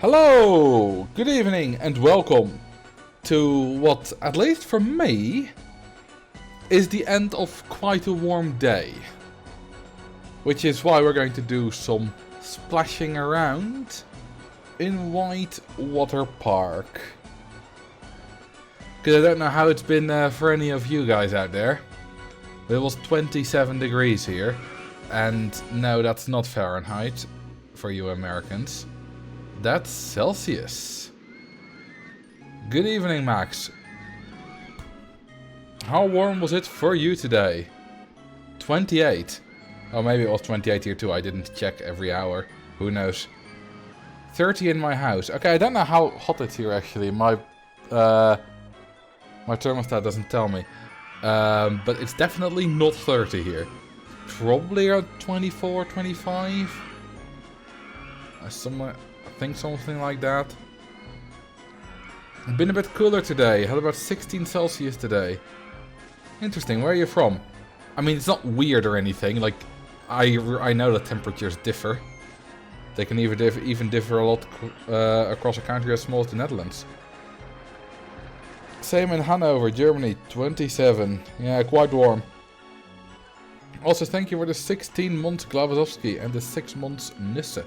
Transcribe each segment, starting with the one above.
Hello, good evening and welcome to what, at least for me, is the end of quite a warm day. Which is why we're going to do some splashing around in White Water Park. Because I don't know how it's been for any of you guys out there. But it was 27 degrees here. And no, that's not Fahrenheit for you Americans. That's Celsius. Good evening, Max. How warm was it for you today? 28. Oh, maybe it was 28 here too. I didn't check every hour. Who knows? 30 in my house. Okay, I don't know how hot it's here actually. My thermostat doesn't tell me. But it's definitely not 30 here. Probably around 24, 25. Somewhere. I think something like that. It's been a bit cooler today. Had about 16 Celsius today. Interesting. Where are you from? I mean, it's not weird or anything. Like, I know that temperatures differ. They can even differ a lot across a country as small as the Netherlands. Same in Hanover, Germany, 27. Yeah, quite warm. Also, thank you for the 16 months Glavazovsky and the 6 months Nisse.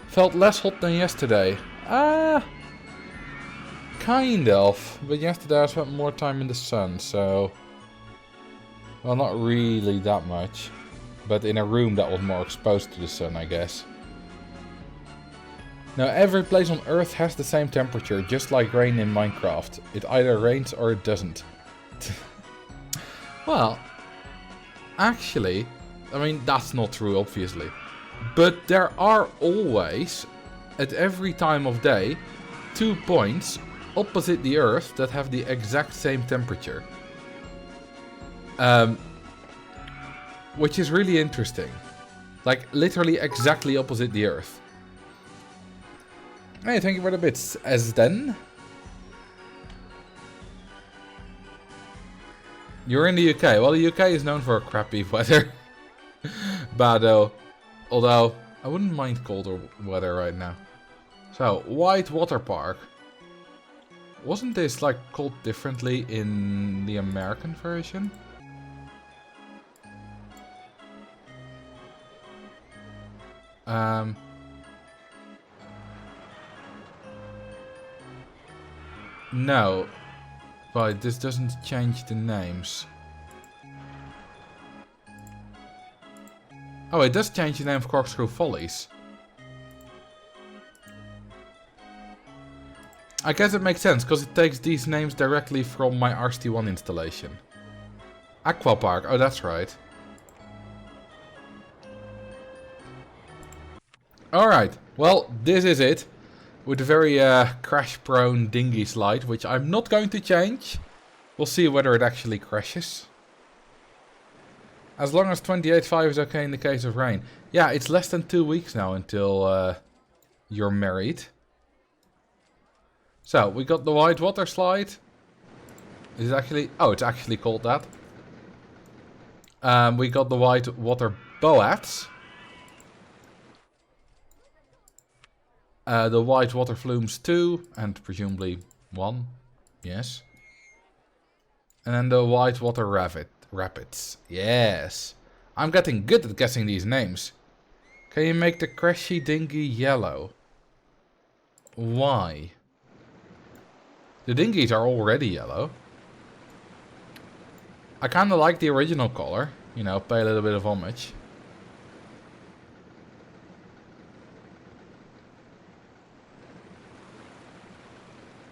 Felt less hot than yesterday. Kind of. But yesterday I spent more time in the sun, so... Well, not really that much. But in a room that was more exposed to the sun, I guess. Now, every place on Earth has the same temperature, just like rain in Minecraft. It either rains or it doesn't. Well, actually, I mean, that's not true, obviously. But there are always, at every time of day, 2 points opposite the Earth that have the exact same temperature. Which is really interesting. Like, literally exactly opposite the Earth. Hey, thank you for the bits, Esden. You're in the UK. Well, the UK is known for crappy weather. Bad though. Although, I wouldn't mind colder weather right now. So, White Water Park. Wasn't this, like, called differently in the American version? No. But this doesn't change the names. Oh, it does change the name of Corkscrew Follies. I guess it makes sense, because it takes these names directly from my RST1 installation. Aqua Park, oh that's right. Alright, well, this is it. With a very crash-prone dinghy slide, which I'm not going to change. We'll see whether it actually crashes. As long as 28.5 is okay in the case of rain. Yeah, it's less than 2 weeks now until you're married. So, we got the white water slide. Is it actually... Oh, it's actually called that. We got the white water boats. The white water flumes 2, and presumably 1. Yes. And then the white water rapids. Yes. I'm getting good at guessing these names. Can you make the crashy dinghy yellow? Why? The dinghies are already yellow. I kinda like the original color. You know, pay a little bit of homage.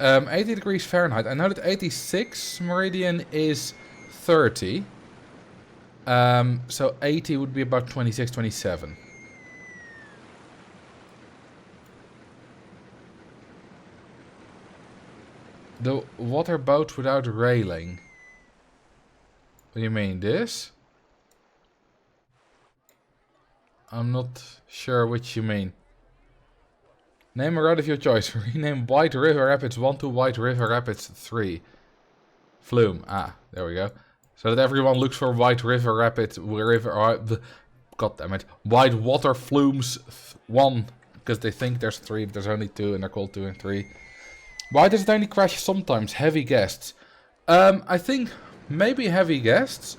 Um, 80 degrees Fahrenheit. I know that 86 meridian is 30. So 80 would be about 26, 27. The water boat without railing. What do you mean, this? I'm not sure which you mean. Name a road of your choice. Rename White River Rapids 1 to White River Rapids 3. Flume. Ah, there we go. So that everyone looks for White River Rapids. God damn it. White Water Flumes 1 because they think there's 3, but there's only 2, and they're called 2 and 3. Why does it only crash sometimes? Heavy guests. I think maybe heavy guests,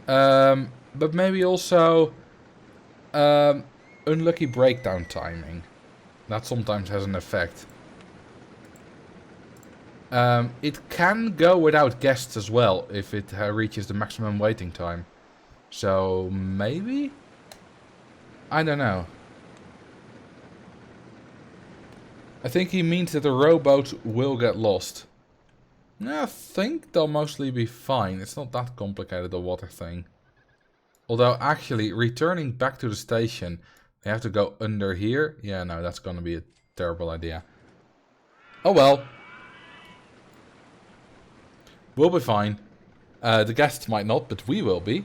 but maybe also unlucky breakdown timing. That sometimes has an effect. It can go without guests as well if it reaches the maximum waiting time. So maybe? I don't know. I think he means that the rowboats will get lost. I think they'll mostly be fine. It's not that complicated, the water thing. Although actually returning back to the station, they have to go under here. Yeah, no, that's gonna be a terrible idea. Oh well. We'll be fine. The guests might not, but we will be.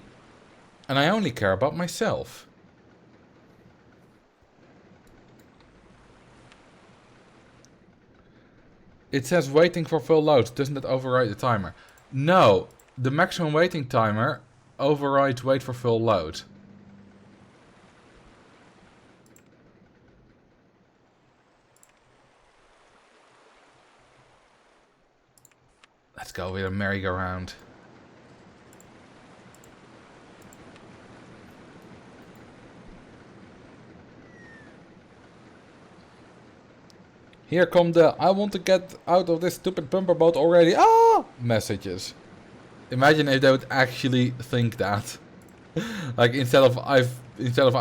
And I only care about myself. It says waiting for full load. Doesn't it override the timer? No. The maximum waiting timer overrides wait for full load. Let's go with a merry-go-round. Here come the I want to get out of this stupid bumper boat already. Ah! Messages. Imagine if they would actually think that. Like instead of I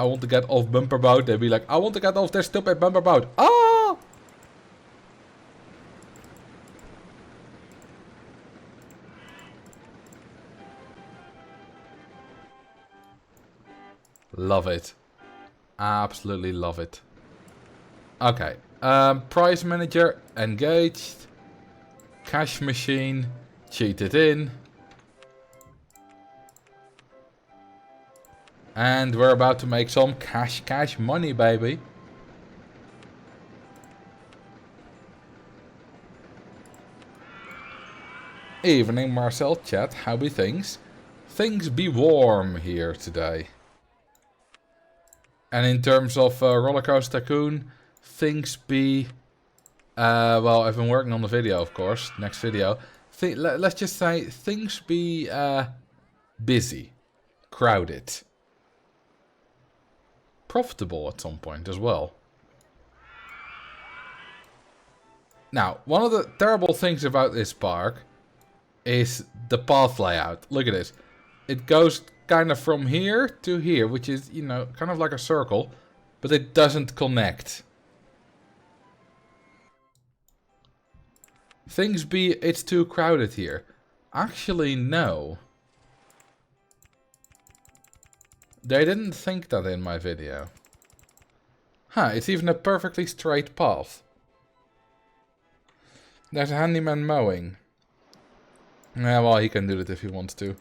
want to get off bumper boat, they'd be like, I want to get off this stupid bumper boat. Ah! Love it. Absolutely love it. Okay. Price manager engaged. Cash machine cheated in. And we're about to make some cash money, baby. Evening, Marcel chat. How be things? Things be warm here today. And in terms of Rollercoaster Tycoon, things be... well, I've been working on the video, of course. Next video. Let's just say things be busy. Crowded. Profitable at some point as well. Now, one of the terrible things about this park is the path layout. Look at this. It goes kind of from here to here, which is, you know, kind of like a circle, but it doesn't connect. Things be, it's too crowded here. Actually, no. They didn't think that in my video. Huh, it's even a perfectly straight path. There's a handyman mowing. Yeah, well, he can do it if he wants to.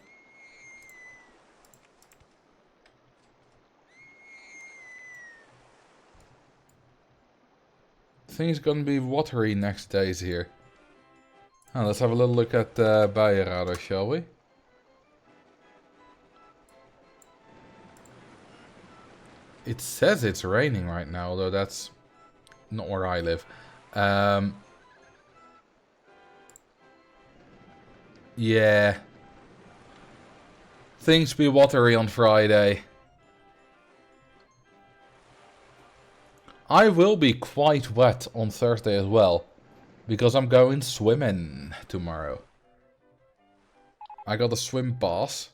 Things gonna be watery next days here. Let's have a little look at the buienradar, shall we? It says it's raining right now, although that's not where I live. Yeah. Things be watery on Friday. I will be quite wet on Thursday as well. Because I'm going swimming tomorrow. I got a swim pass.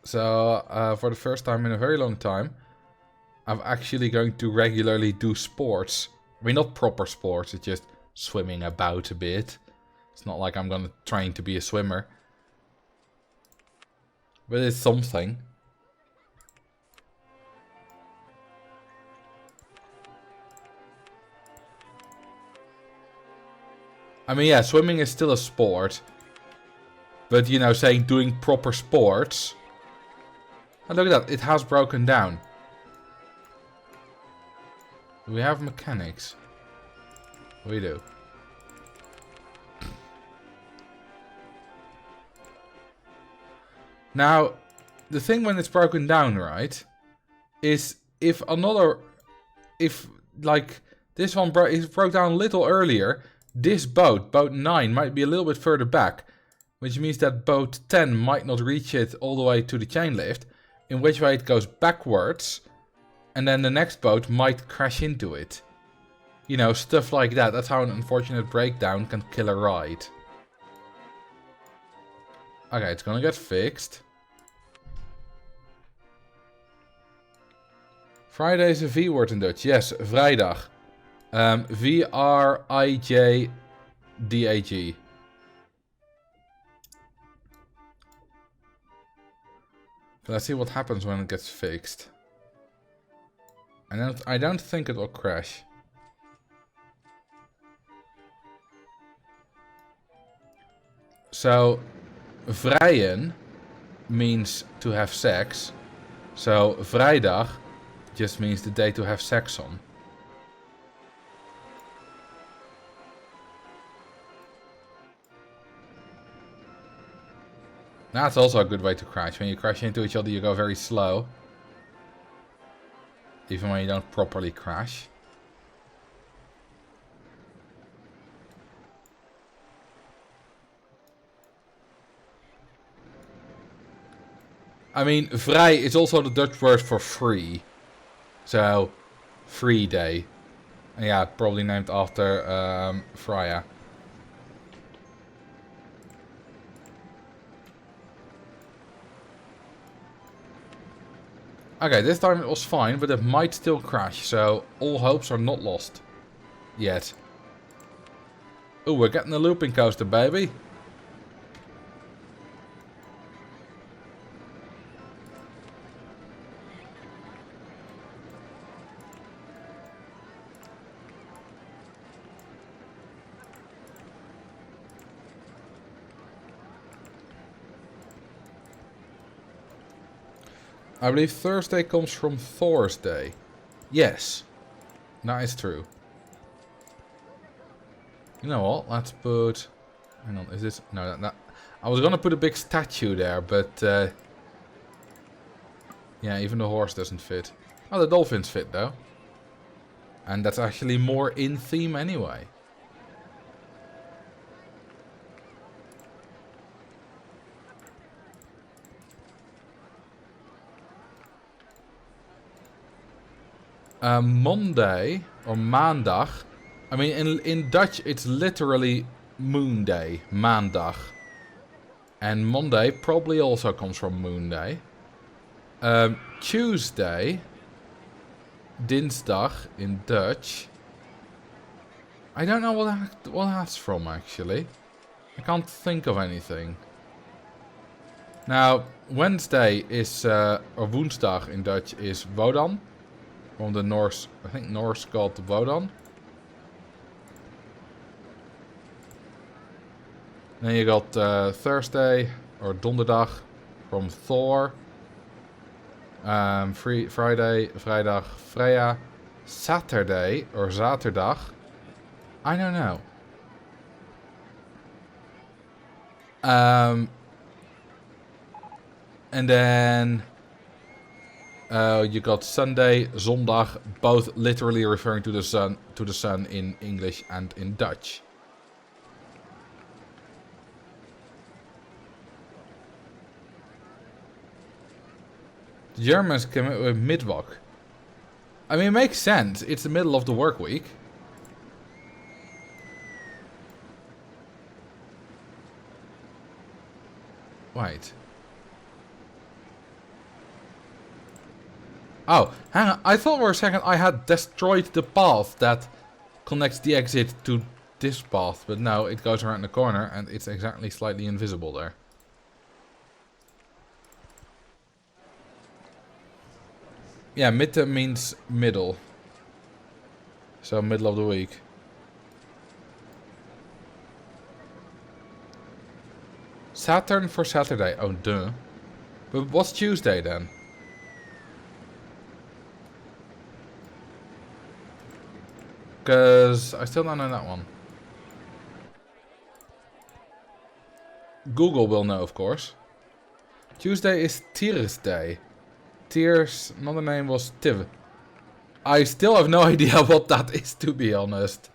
So, for the first time in a very long time, I'm actually going to regularly do sports. I mean, not proper sports, it's just swimming about a bit. It's not like I'm gonna train to be a swimmer. But it's something. I mean, yeah, swimming is still a sport. But, you know, saying doing proper sports... And look at that, it has broken down. Do we have mechanics? We do. Now, the thing when it's broken down, right, is if like this one broke down a little earlier, this boat 9, might be a little bit further back, which means that boat 10 might not reach it all the way to the chain lift, in which way it goes backwards, and then the next boat might crash into it. You know, stuff like that. That's how an unfortunate breakdown can kill a ride. Okay, it's gonna get fixed. Friday is a V word in Dutch. Yes, vrijdag. V-R-I-J-D-A-G. Let's see what happens when it gets fixed. I don't think it will crash. So, vrijen means to have sex. So, vrijdag just means the day to have sex on. That's also a good way to crash. When you crash into each other, you go very slow. Even when you don't properly crash. I mean, vrij is also the Dutch word for free. So, free day. And yeah, probably named after Freya. Okay, this time it was fine, but it might still crash, so all hopes are not lost. Yet. Ooh, we're getting a looping coaster, baby. I believe Thursday comes from Thor's Day. Yes. That is true. You know what? Let's put... Hang on, is this... No, that... I was gonna put a big statue there, but... yeah, even the horse doesn't fit. Oh, the dolphins fit, though. And that's actually more in theme anyway. Monday, or maandag. I mean, in Dutch, it's literally moon day, maandag. And Monday probably also comes from moon day. Tuesday, dinsdag in Dutch. I don't know what that's from, actually. I can't think of anything. Now, Wednesday is, or woensdag in Dutch is Wodan. From the Norse, I think Norse god Wodan. Then you got Thursday, or donderdag, from Thor. Friday, vrijdag, Freya. Saturday, or zaterdag. I don't know. And then... you got Sunday, zondag, both literally referring to the sun in English and in Dutch. The Germans came up with Mittwoch. I mean, it makes sense. It's the middle of the work week. Wait. Oh, hang on. I thought for a second I had destroyed the path that connects the exit to this path. But no, it goes around the corner and it's exactly slightly invisible there. Yeah, Mitte means middle. So middle of the week. Saturn for Saturday. Oh, duh. But what's Tuesday then? Because I still don't know that one. Google will know, of course. Tuesday is Tier's Day. Tier's another name was Tiv. I still have no idea what that is, to be honest.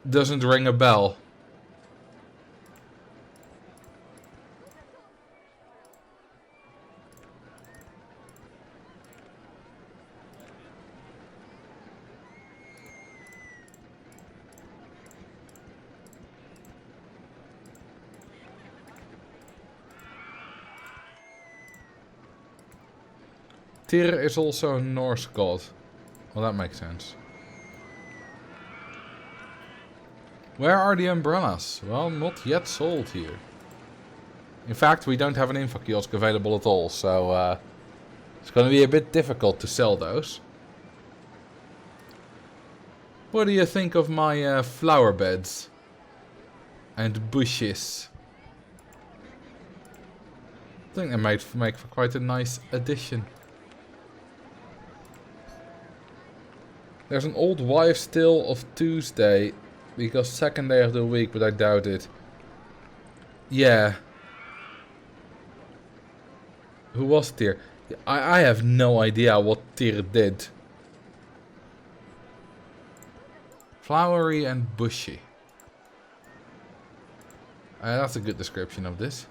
Doesn't ring a bell. Tyr is also a Norse god. Well, that makes sense. Where are the umbrellas? Well, not yet sold here. In fact, we don't have an info kiosk available at all, so it's going to be a bit difficult to sell those. What do you think of my flower beds? And bushes? I think they might make for quite a nice addition. There's an old wives' tale of Tuesday, because second day of the week, but I doubt it. Yeah. Who was Tyr? I have no idea what Tyr did. Flowery and bushy. That's a good description of this.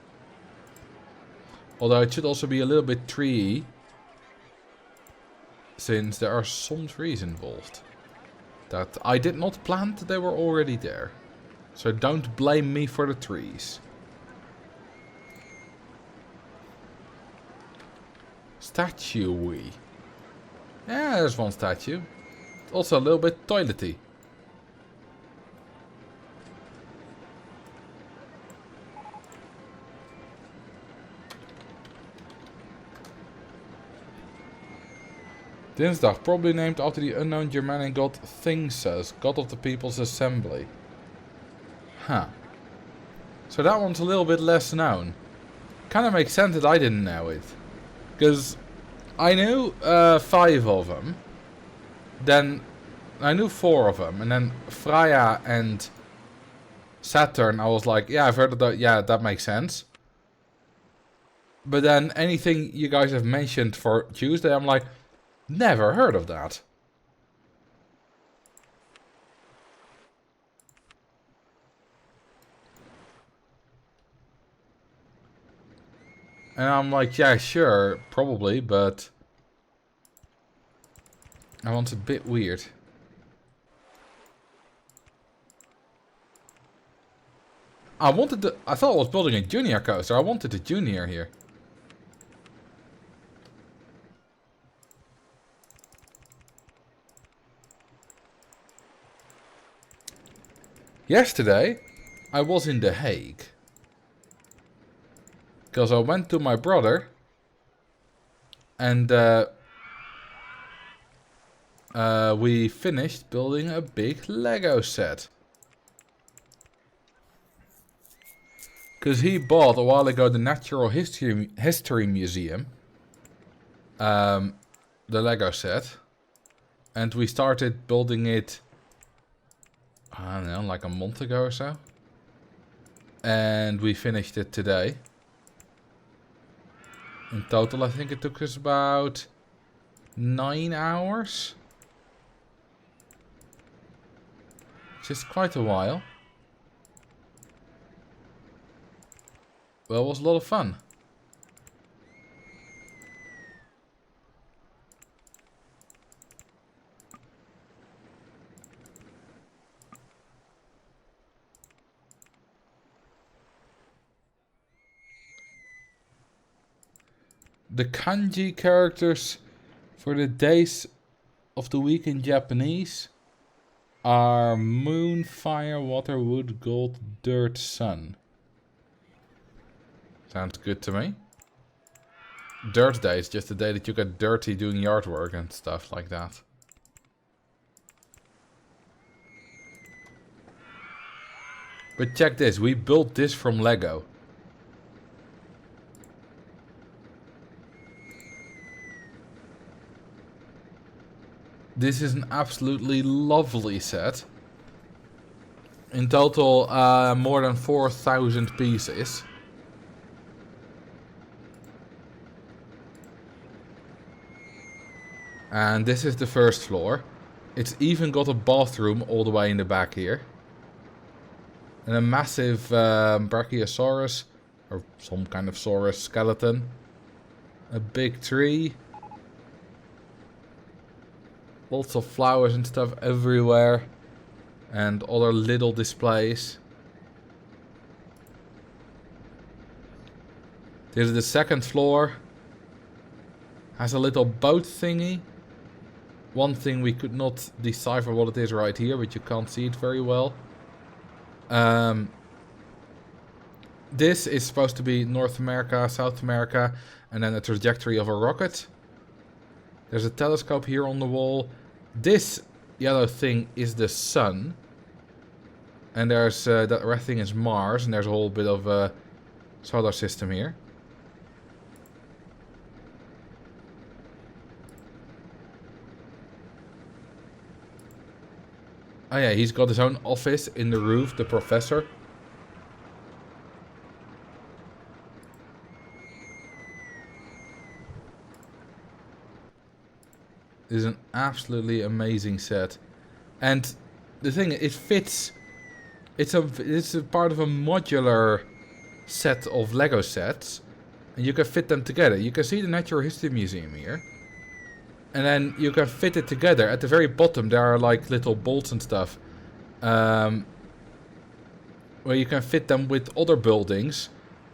Although it should also be a little bit treey, since there are some trees involved that I did not plant, they were already there. So don't blame me for the trees. Statue-y. Yeah, there's one statue. Also a little bit toilety. Dinsdag, probably named after the unknown Germanic god Thingsus, god of the people's assembly. Huh. So that one's a little bit less known. Kinda makes sense that I didn't know it. Because I knew 5 of them. Then I knew 4 of them. And then Freya and Saturn, I was like, yeah, I've heard of that. Yeah, that makes sense. But then anything you guys have mentioned for Tuesday, I'm like, never heard of that. And I'm like, yeah, sure, probably, but that one's a bit weird. I thought I was building a junior coaster. I wanted a junior here. Yesterday, I was in The Hague. Because I went to my brother. And we finished building a big Lego set. Because he bought a while ago the Natural History Museum. The Lego set. And we started building it, I don't know, like a month ago or so. And we finished it today. In total, I think it took us about 9 hours. Which is quite a while. Well, it was a lot of fun. The kanji characters for the days of the week in Japanese are moon, fire, water, wood, gold, dirt, sun. Sounds good to me. Dirt day is just the day that you get dirty doing yard work and stuff like that. But check this, we built this from Lego. This is an absolutely lovely set. In total, more than 4,000 pieces. And this is the first floor. It's even got a bathroom all the way in the back here. And a massive brachiosaurus, or some kind of saurus skeleton. A big tree. Lots of flowers and stuff everywhere. And other little displays. This is the second floor. Has a little boat thingy. One thing we could not decipher what it is right here, but you can't see it very well. This is supposed to be North America, South America, and then a trajectory of a rocket. There's a telescope here on the wall. This yellow thing is the sun. And there's that red thing is Mars, and there's a whole bit of a solar system here. Oh yeah, he's got his own office in the roof, the professor. This is an absolutely amazing set. And the thing, it fits. It's a part of a modular set of Lego sets. And you can fit them together. You can see the Natural History Museum here. And then you can fit it together. At the very bottom there are like little bolts and stuff. Where you can fit them with other buildings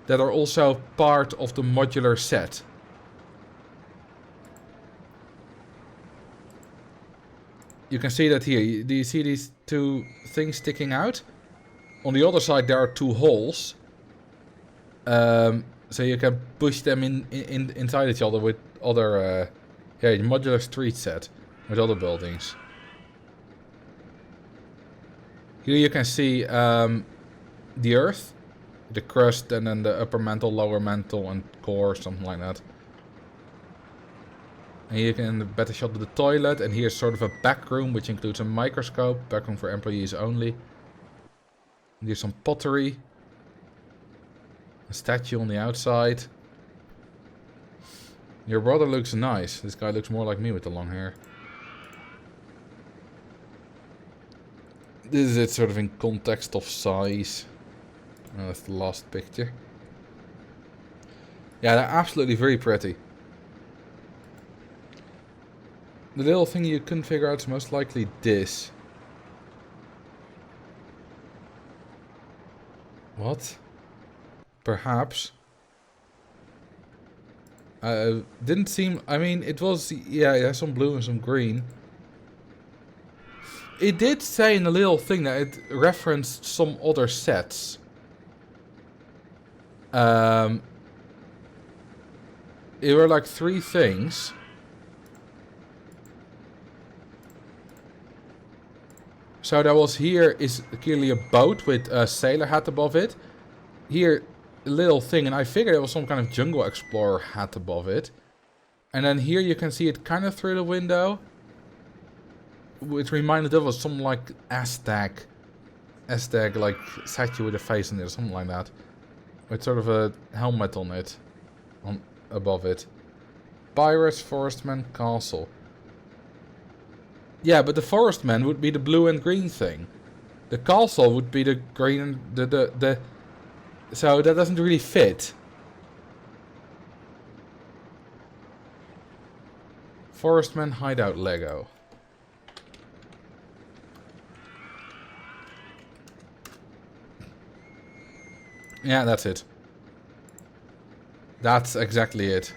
that are also part of the modular set. You can see that here. Do you see these two things sticking out? On the other side there are two holes. So you can push them inside each other with other... yeah, modular street set with other buildings. Here you can see the Earth, the crust, and then the upper mantle, lower mantle, and core, something like that. And you can better shot of the toilet, and here's sort of a back room, which includes a microscope, back room for employees only. And here's some pottery, a statue on the outside. Your brother looks nice. This guy looks more like me with the long hair. This is it sort of in context of size. Oh, that's the last picture. Yeah, they're absolutely very pretty. The little thing you couldn't figure out is most likely this. What? Perhaps. Didn't seem... I mean, it was... Yeah, it has some blue and some green. It did say in the little thing that it referenced some other sets. There were like 3 things. So there was here is clearly a boat with a sailor hat above it. Here, a little thing, and I figured it was some kind of jungle explorer hat above it. And then here you can see it kind of through the window. Which reminded of some like Aztec like statue with a face in it or something like that. With sort of a helmet on it. Above it. Pirates, Forestman, Castle. Yeah, but the Forestman would be the blue and green thing. The castle would be the green and the so that doesn't really fit. Forestman hideout Lego. Yeah, that's it. That's exactly it.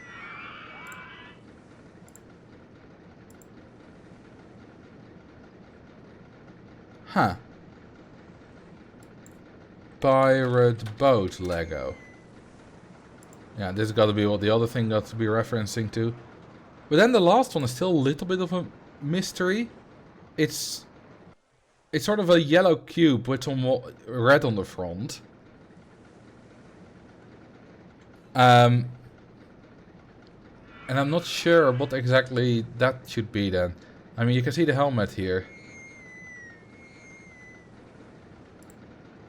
Huh. Pirate boat Lego. Yeah, this has got to be what the other thing got to be referencing to. But then the last one is still a little bit of a mystery. It's sort of a yellow cube with some red on the front. And I'm not sure what exactly that should be then. I mean, you can see the helmet here.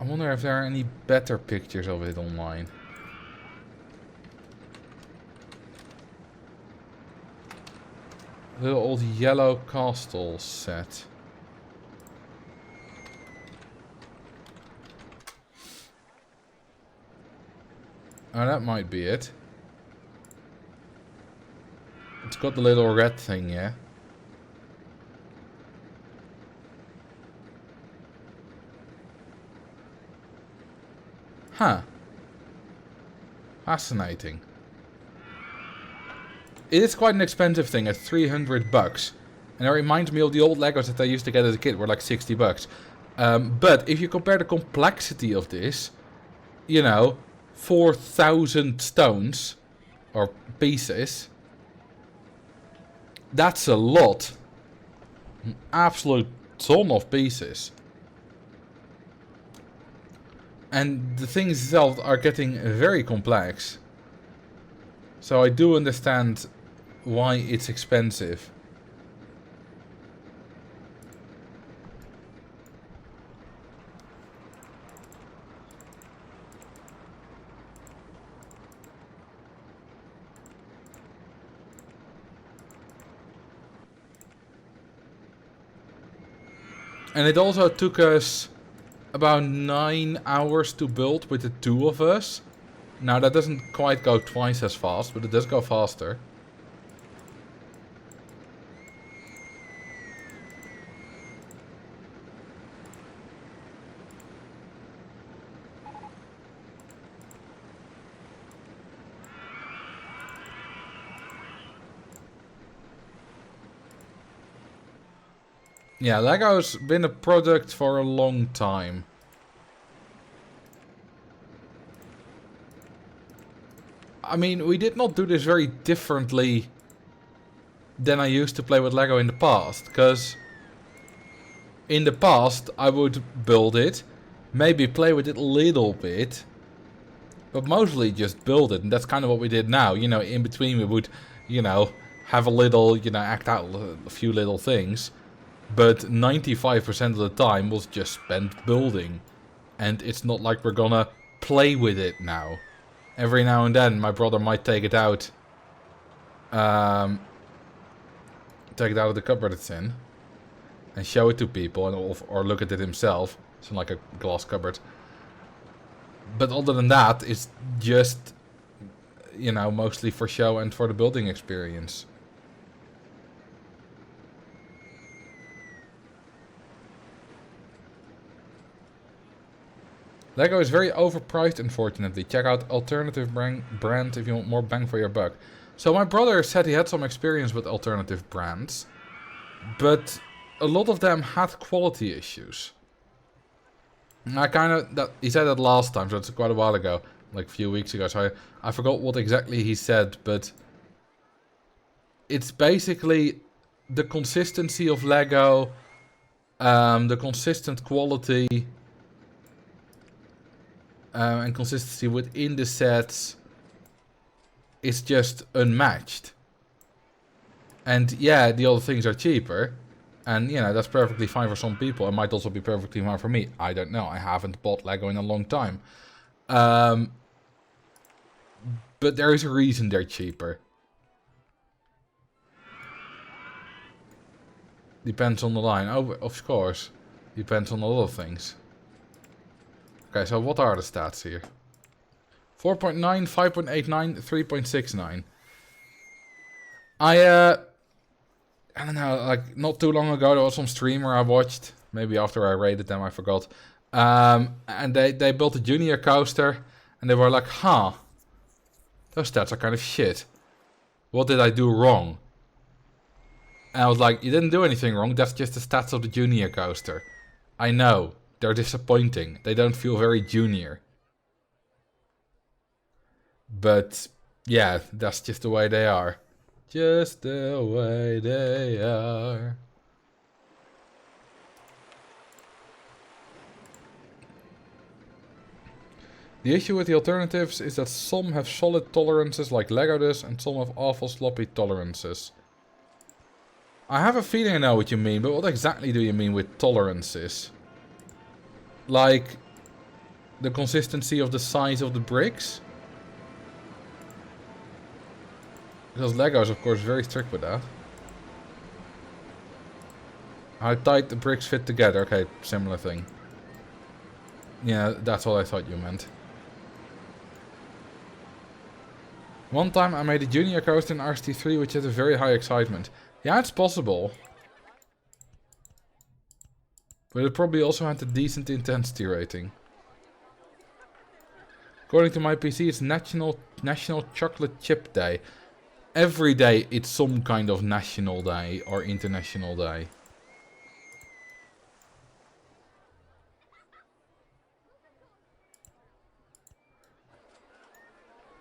I wonder if there are any better pictures of it online. Little old yellow castle set. Oh, that might be it. It's got the little red thing, yeah? Huh. Fascinating. It is quite an expensive thing at 300 bucks. And it reminds me of the old Legos that I used to get as a kid, were like 60 bucks. But if you compare the complexity of this, you know, 4,000 stones, or pieces, that's a lot. An absolute ton of pieces. And the things themselves are getting very complex. So I do understand why it's expensive. And it also took us about 9 hours to build with the two of us. Now that doesn't quite go twice as fast, but it does go faster. Yeah, Lego's been a product for a long time. I mean, we did not do this very differently than I used to play with Lego in the past. Because in the past, I would build it, maybe play with it a little bit, but mostly just build it. And that's kind of what we did now. You know, in between we would, you know, have a little, you know, act out a few little things. But 95% of the time was just spent building. And it's not like we're gonna play with it now. Every now and then my brother might take it out. Take it out of the cupboard it's in. And show it to people, and or look at it himself. It's like a glass cupboard. But other than that, it's just, you know, mostly for show and for the building experience. Lego is very overpriced, unfortunately. Check out alternative brand if you want more bang for your buck. So my brother said he had some experience with alternative brands, but a lot of them had quality issues. He said that last time, so it's quite a while ago, like a few weeks ago. So I forgot what exactly he said, but it's basically the consistency of Lego, the consistent quality. And consistency within the sets is just unmatched. And yeah, the other things are cheaper. And, you know, that's perfectly fine for some people. It might also be perfectly fine for me. I don't know. I haven't bought Lego in a long time. But there is a reason they're cheaper. Depends on the line. Oh, of course. Depends on a lot of things. Okay, so what are the stats here? 4.9, 5.89, 3.69. I don't know, like, not too long ago, there was some streamer I watched. Maybe after I rated them, I forgot. And they built a junior coaster. And they were like, huh, those stats are kind of shit. What did I do wrong? And I was like, you didn't do anything wrong. That's just the stats of the junior coaster. I know. They're disappointing. They don't feel very junior. But, yeah, that's just the way they are. Just the way they are. The issue with the alternatives is that some have solid tolerances like Lego does, and some have awful sloppy tolerances. I have a feeling I know what you mean, but what exactly do you mean with tolerances? Like, the consistency of the size of the bricks? Because Lego is, of course, very strict with that. How tight the bricks fit together. Okay, similar thing. Yeah, that's what I thought you meant. One time I made a junior coaster in RST3 which had a very high excitement. Yeah, it's possible. But it probably also had a decent intensity rating. According to my PC, it's National Chocolate Chip Day. Every day it's some kind of national day or international day.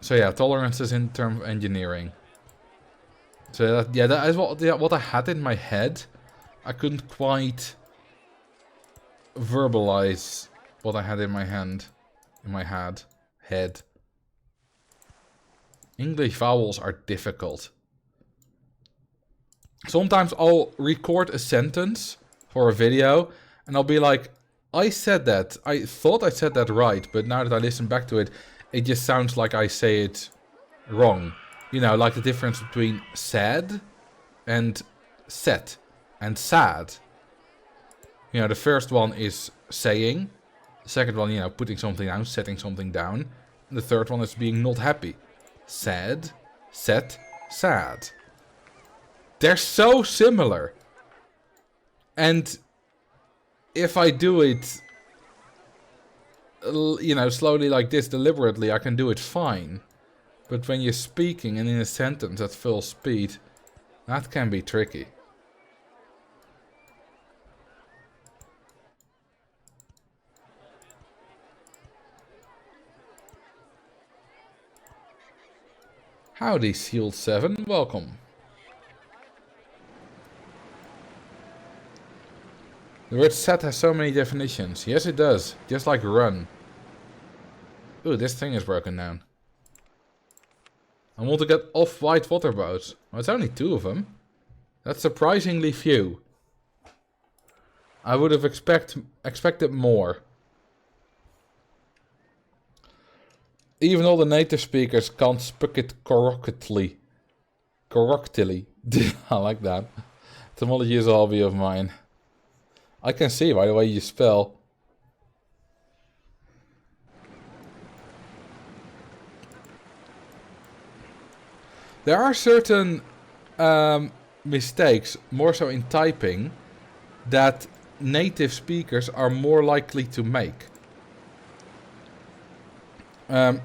So yeah, tolerances in terms of engineering. So that, yeah, that is what I had in my head. I couldn't quite verbalize what I had in my head. English vowels are difficult. Sometimes I'll record a sentence for a video and I'll be like, I said that. I thought I said that right, but now that I listen back to it, it just sounds like I say it wrong. You know, like the difference between sad and set and sad. You know, the first one is saying. The second one, you know, putting something down, setting something down. And the third one is being not happy. Sad, set, sad. They're so similar. And if I do it, you know, slowly like this, deliberately, I can do it fine. But when you're speaking and in a sentence at full speed, that can be tricky. Howdy, Shield 7, welcome. The word set has so many definitions. Yes, it does. Just like run. Ooh, this thing is broken down. I want to get off-white water boats. Well, it's only 2 of them. That's surprisingly few. I would have expected more. Even all the native speakers can't speak it correctly. Correctly. I like that. Etymology is a hobby of mine. I can see by the way you spell. There are certain mistakes, more so in typing, that native speakers are more likely to make.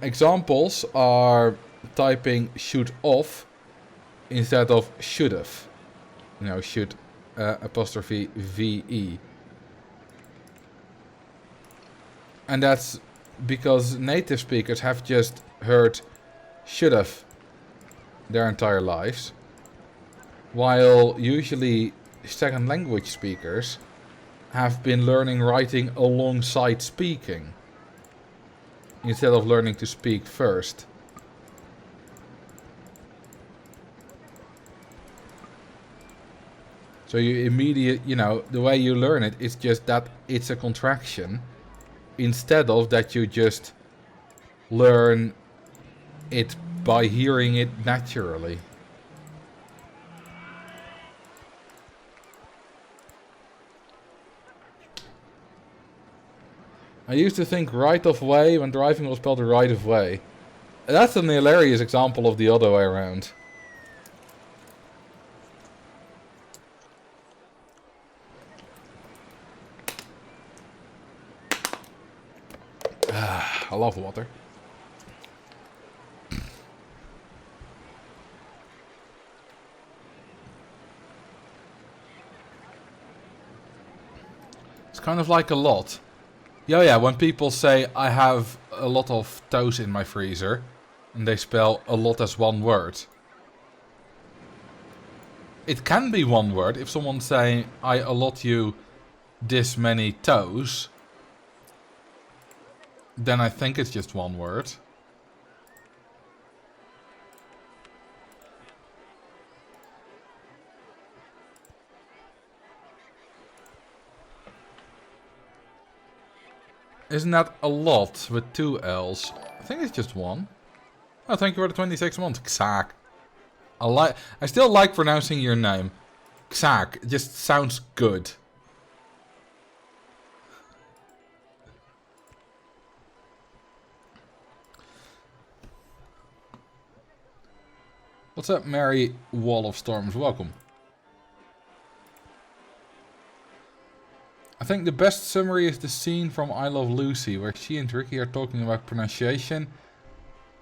Examples are typing should off instead of should've. You know, should apostrophe VE. And that's because native speakers have just heard should've their entire lives. While usually second language speakers have been learning writing alongside speaking. Instead of learning to speak first. So you you know, the way you learn it is just that it's a contraction. Instead of that you just learn it by hearing it naturally. I used to think right of way when driving was spelled right of way. That's an hilarious example of the other way around. I love water. It's kind of like a lot. Yeah, when people say I have a lot of toes in my freezer, and they spell a lot as one word. It can be one word if someone's saying I allot you this many toes. Then I think it's just one word. Isn't that a lot with 2 L's? I think it's just one. Oh, thank you for the 26 months. Ksaak. I still like pronouncing your name. Ksaak. It just sounds good. What's up, Mary Wall of Storms? Welcome. I think the best summary is the scene from I Love Lucy, where she and Ricky are talking about pronunciation.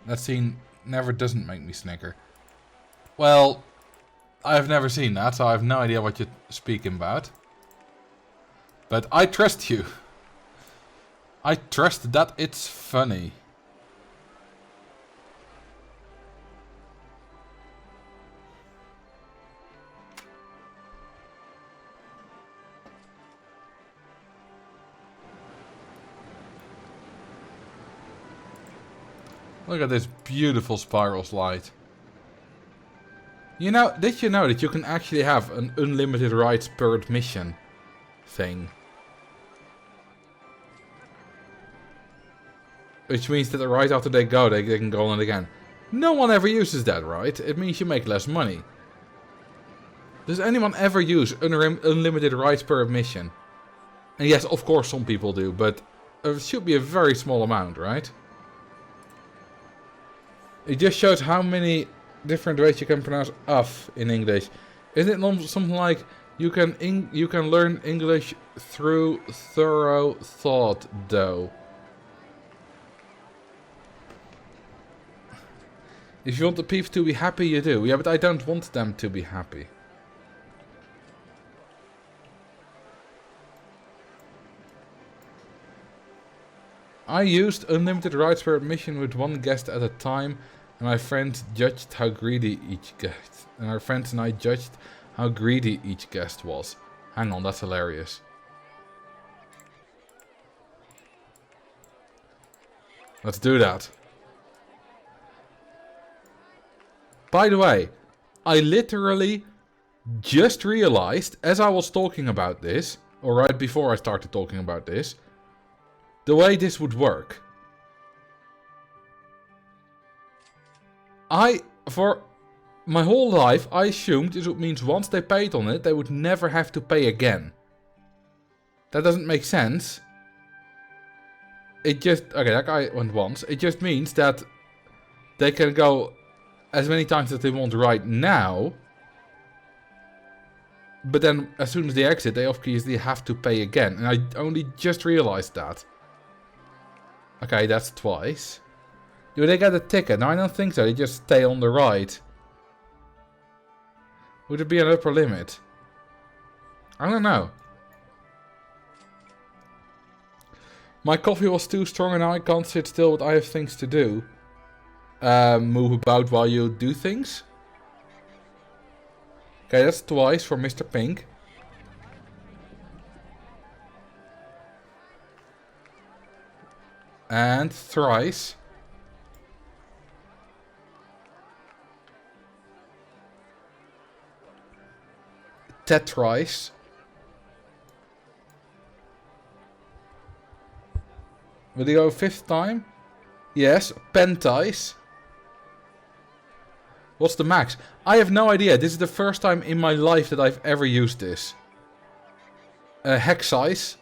That scene never doesn't make me snicker. Well, I've never seen that, so I have no idea what you're speaking about. But I trust you. I trust that it's funny. Look at this beautiful spiral slide. You know, did you know that you can actually have an unlimited rides per admission thing? Which means that right after they go, they can go on it again. No one ever uses that, right? It means you make less money. Does anyone ever use unlimited rides per admission? And yes, of course some people do, but it should be a very small amount, right? It just shows how many different ways you can pronounce "of" in English. Isn't it something like you can learn English through thorough thought, though? If you want the people to be happy, you do. Yeah, but I don't want them to be happy. I used unlimited rides per admission with one guest at a time, and my friends judged how greedy each guest. And our friends and I judged how greedy each guest was. Hang on, that's hilarious. Let's do that. By the way, I literally just realized, as I was talking about this, or right before I started talking about this, the way this would work. For my whole life, I assumed this would mean once they paid on it, they would never have to pay again. That doesn't make sense. It just... Okay, that guy went once. It just means that they can go as many times as they want right now. But then, as soon as they exit, they obviously have to pay again. And I only just realized that. Okay, that's twice. Do they get a ticket? No, I don't think so. They just stay on the ride. Would it be an upper limit? I don't know. My coffee was too strong and I can't sit still, but I have things to do. Move about while you do things. Okay, that's twice for Mr. Pink. And thrice. Tetrice. Will you go fifth time? Yes. Pentice. What's the max? I have no idea. This is the first time in my life that I've ever used this. Hexice.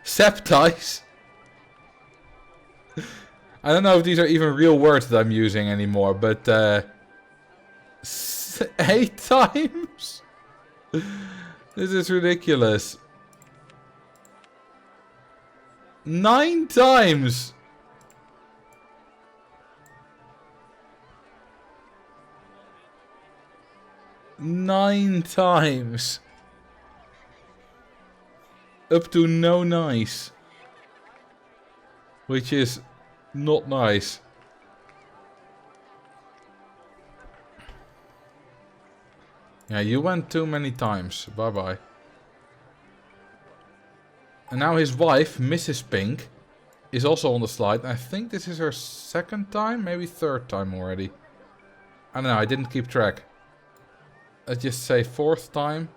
Septice. I don't know if these are even real words that I'm using anymore, but 8 times? This is ridiculous. 9 times! Nine times. Up to no nice. Which is not nice. Yeah, you went too many times. Bye bye. And now his wife, Mrs. Pink, is also on the slide. I think this is her second time, maybe third time already. I don't know, I didn't keep track. Let's just say fourth time.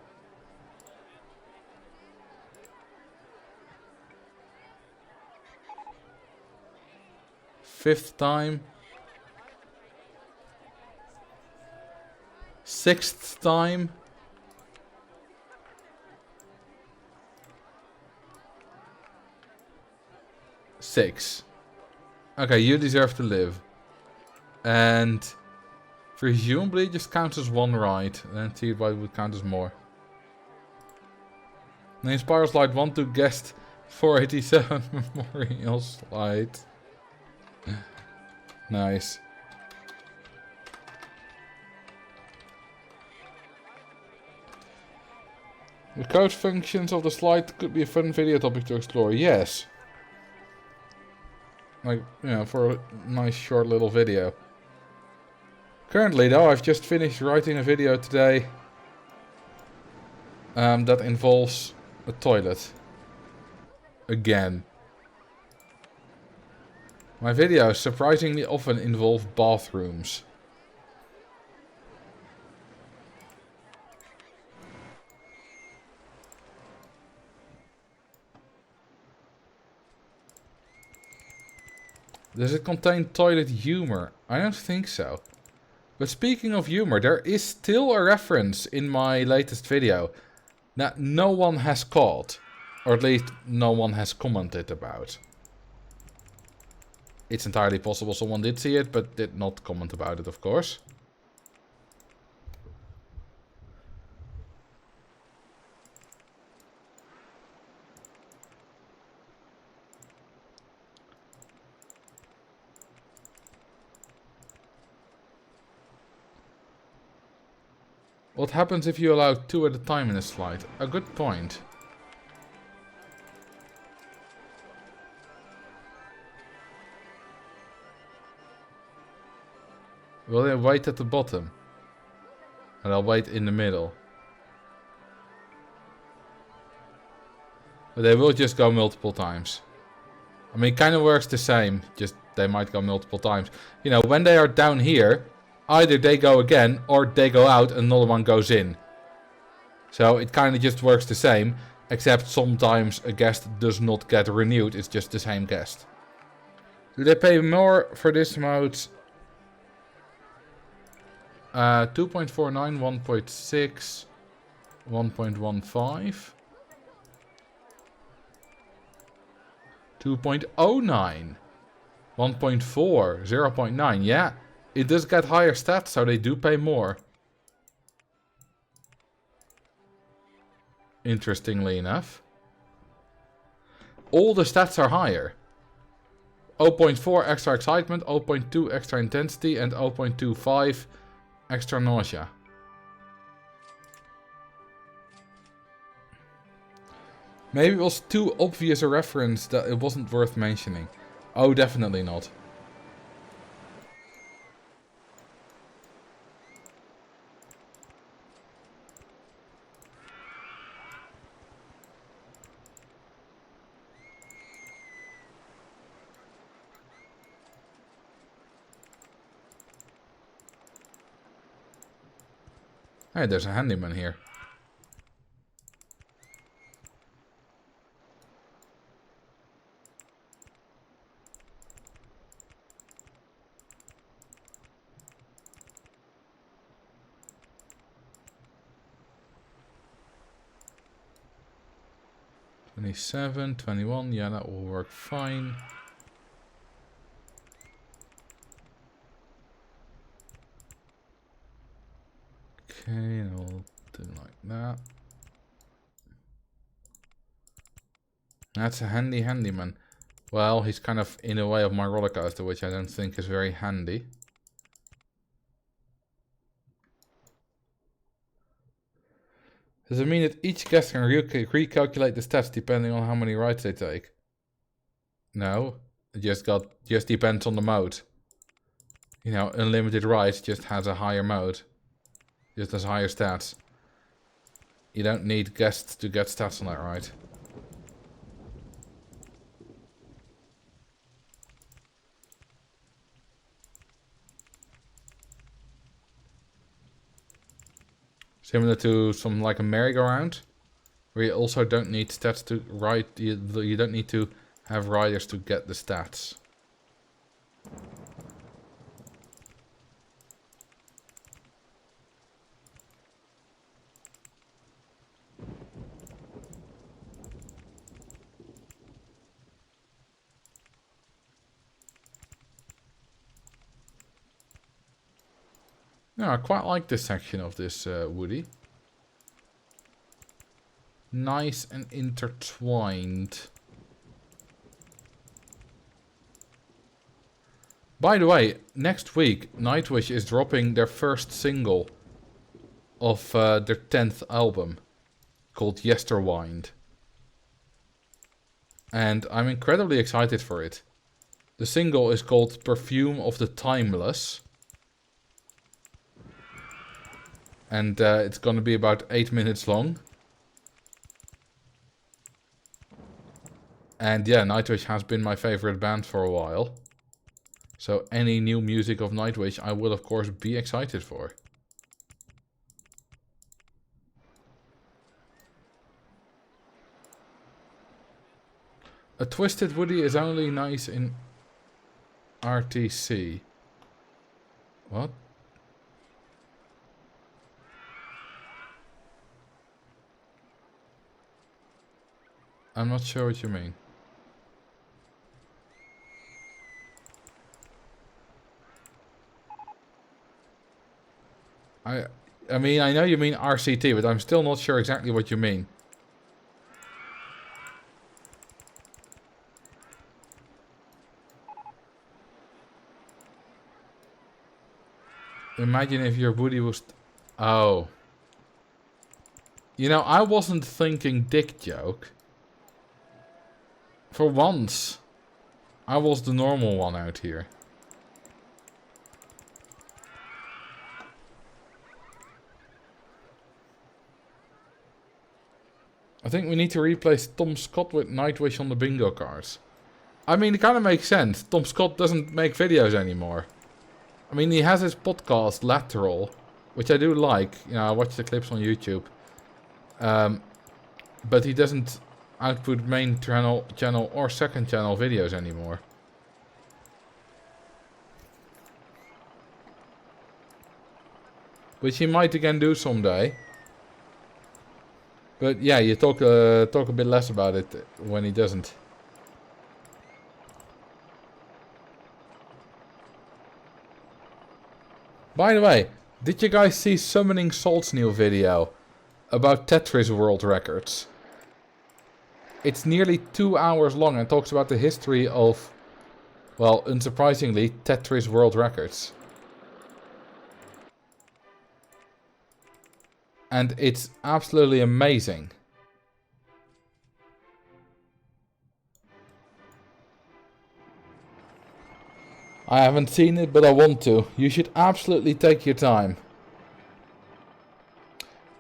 Fifth time. Sixth time. Six. Okay, you deserve to live. And presumably just counts as one ride. Then see why it would count as more. Name Spiral Slide 1 to guest 487 Memorial Slide. Nice. The code functions of the slide could be a fun video topic to explore. Yes. Like, you know, for a nice short little video. Currently though, I've just finished writing a video today that involves a toilet. Again. My videos surprisingly often involve bathrooms. Does it contain toilet humor? I don't think so. But speaking of humor, there is still a reference in my latest video that no one has caught. Or at least no one has commented about. It's entirely possible someone did see it, but did not comment about it, of course. What happens if you allow 2 at a time in a slide? A good point. Will they wait at the bottom? And I'll wait in the middle. But they will just go multiple times. I mean, it kind of works the same. Just they might go multiple times. You know, when they are down here, either they go again or they go out and another one goes in. So it kind of just works the same. Except sometimes a guest does not get renewed. It's just the same guest. Do they pay more for this mode? 2.49, 1.6, 1.15, 2.09, 1.4, 0.9. Yeah, it does get higher stats, so they do pay more. Interestingly enough. All the stats are higher. 0.4 extra excitement, 0.2 extra intensity, and 0.25 extra nausea. Maybe it was too obvious a reference that it wasn't worth mentioning. Oh, definitely not. Hey, there's a handyman here. $27, $21, yeah, that will work fine. Okay, I'll do like that. That's a handyman. Well, he's kind of in the way of my roller coaster, which I don't think is very handy. Does it mean that each guest can recalculate the stats depending on how many rides they take? No, it just depends on the mode. You know, unlimited rides just has a higher mode. Just has higher stats. You don't need guests to get stats on that ride. Similar to something like a merry-go-round, where you also don't need stats to ride. You don't need to have riders to get the stats. No, I quite like this section of this Woody. Nice and intertwined. By the way, next week Nightwish is dropping their first single of their 10th album, called Yesterwind. And I'm incredibly excited for it. The single is called Perfume of the Timeless. And it's gonna be about 8 minutes long. And yeah, Nightwish has been my favorite band for a while. So any new music of Nightwish I will of course be excited for. A Twisted Woody is only nice in RTC. What? I'm not sure what you mean. I mean, I know you mean RCT, but I'm still not sure exactly what you mean. Imagine if your Woody was... Oh. You know, I wasn't thinking dick joke. For once, I was the normal one out here. I think we need to replace Tom Scott with Nightwish on the bingo cards. I mean, it kind of makes sense. Tom Scott doesn't make videos anymore. I mean, he has his podcast, Lateral, which I do like. You know, I watch the clips on YouTube. But he doesn't output main channel or second channel videos anymore. Which he might again do someday. But yeah, you talk a bit less about it when he doesn't. By the way, did you guys see Summoning Salt's new video about Tetris world records? It's nearly 2 hours long and talks about the history of, well, unsurprisingly, Tetris world records. And it's absolutely amazing. I haven't seen it, but I want to. You should absolutely take your time.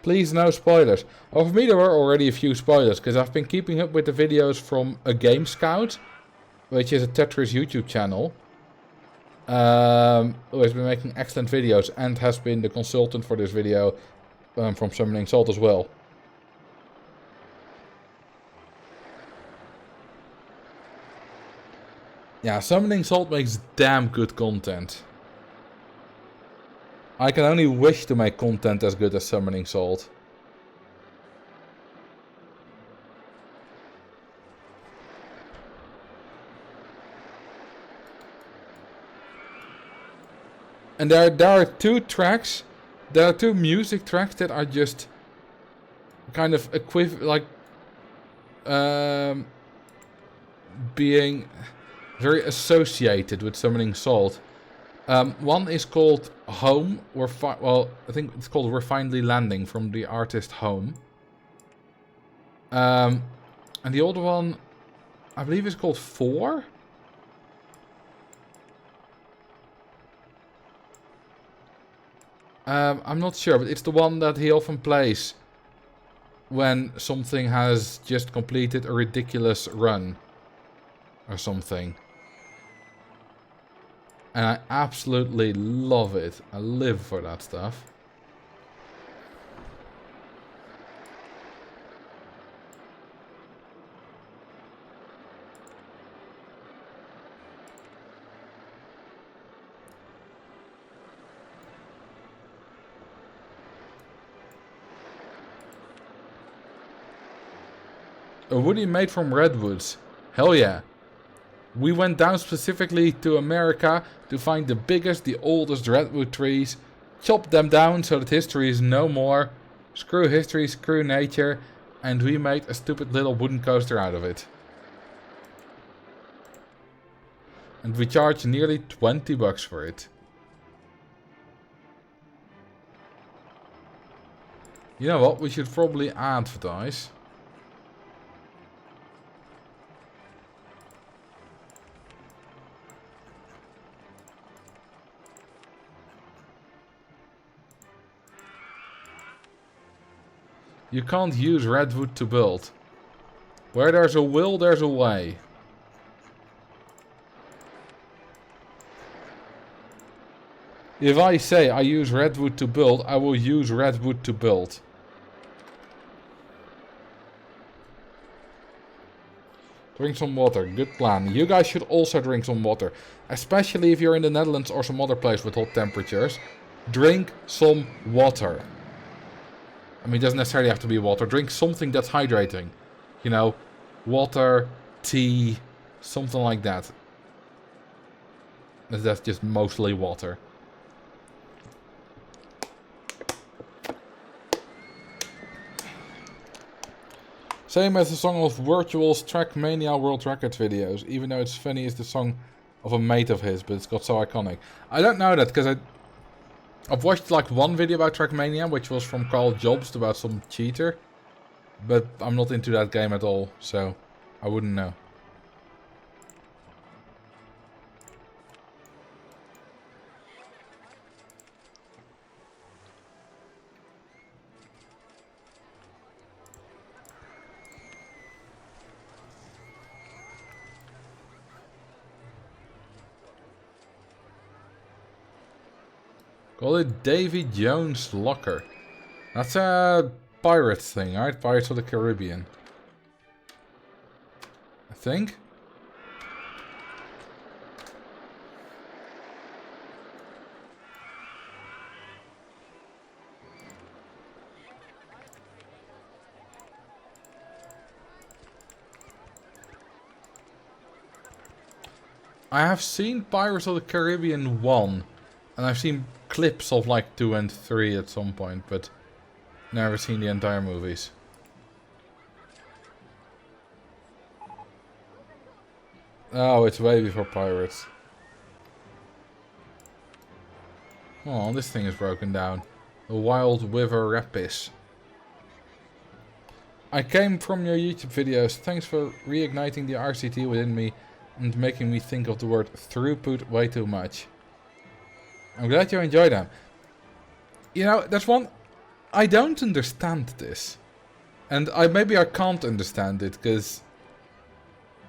Please, no spoilers. Oh, for me there were already a few spoilers, because I've been keeping up with the videos from A Game Scout, which is a Tetris YouTube channel. Who has been making excellent videos and has been the consultant for this video from Summoning Salt as well. Yeah, Summoning Salt makes damn good content. I can only wish to make content as good as Summoning Salt. And there are two tracks, there are two music tracks that are just kind of being very associated with Summoning Salt. One is called Home, well, I think it's called We're Finally Landing from the artist Home. And the other one, I believe is called 4? I'm not sure, but it's the one that he often plays when something has just completed a ridiculous run or something. And I absolutely love it. I live for that stuff. A Woody made from redwoods. Hell yeah. We went down specifically to America to find the biggest, the oldest redwood trees chop them down so that history is no more. Screw history, screw nature, and we made a stupid little wooden coaster out of it. And we charge nearly 20 bucks for it. You know what, we should probably advertise. You can't use redwood to build. Where there's a will, there's a way. If I say I use redwood to build, I will use redwood to build. Drink some water, good plan. You guys should also drink some water. Especially if you're in the Netherlands or some other place with hot temperatures. Drink some water. I mean, it doesn't necessarily have to be water. Drink something that's hydrating. You know, water, tea, something like that. That's just mostly water. Same as the song of Virtual's Trackmania World Record videos. Even though it's funny, it's the song of a mate of his, but it's got so iconic. I don't know that, because I've watched like one video about Trackmania, which was from Carl Jobst about some cheater. But I'm not into that game at all, so I wouldn't know. Call it Davy Jones' Locker. That's a pirates thing, right? Pirates of the Caribbean. I think. I have seen Pirates of the Caribbean 1. And I've seen clips of like 2 and 3 at some point, but never seen the entire movies. Oh, it's way before Pirates. Oh, this thing is broken down. The Wild River Rapids. I came from your YouTube videos. Thanks for reigniting the RCT within me and making me think of the word throughput way too much. I'm glad you enjoy them. You know, there's one... I don't understand this. And maybe I can't understand it, because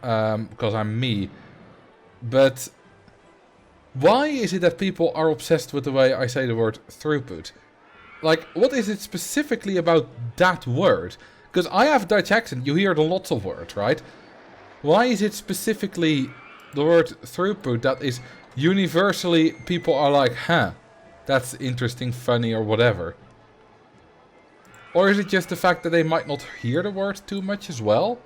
I'm me. But why is it that people are obsessed with the way I say the word throughput? Like, what is it specifically about that word? Because I have a Dutch accent, you hear the lots of words, right? Why is it specifically the word throughput that is... universally, people are like, huh, that's interesting, funny, or whatever. Or is it just the fact that they might not hear the word too much as well?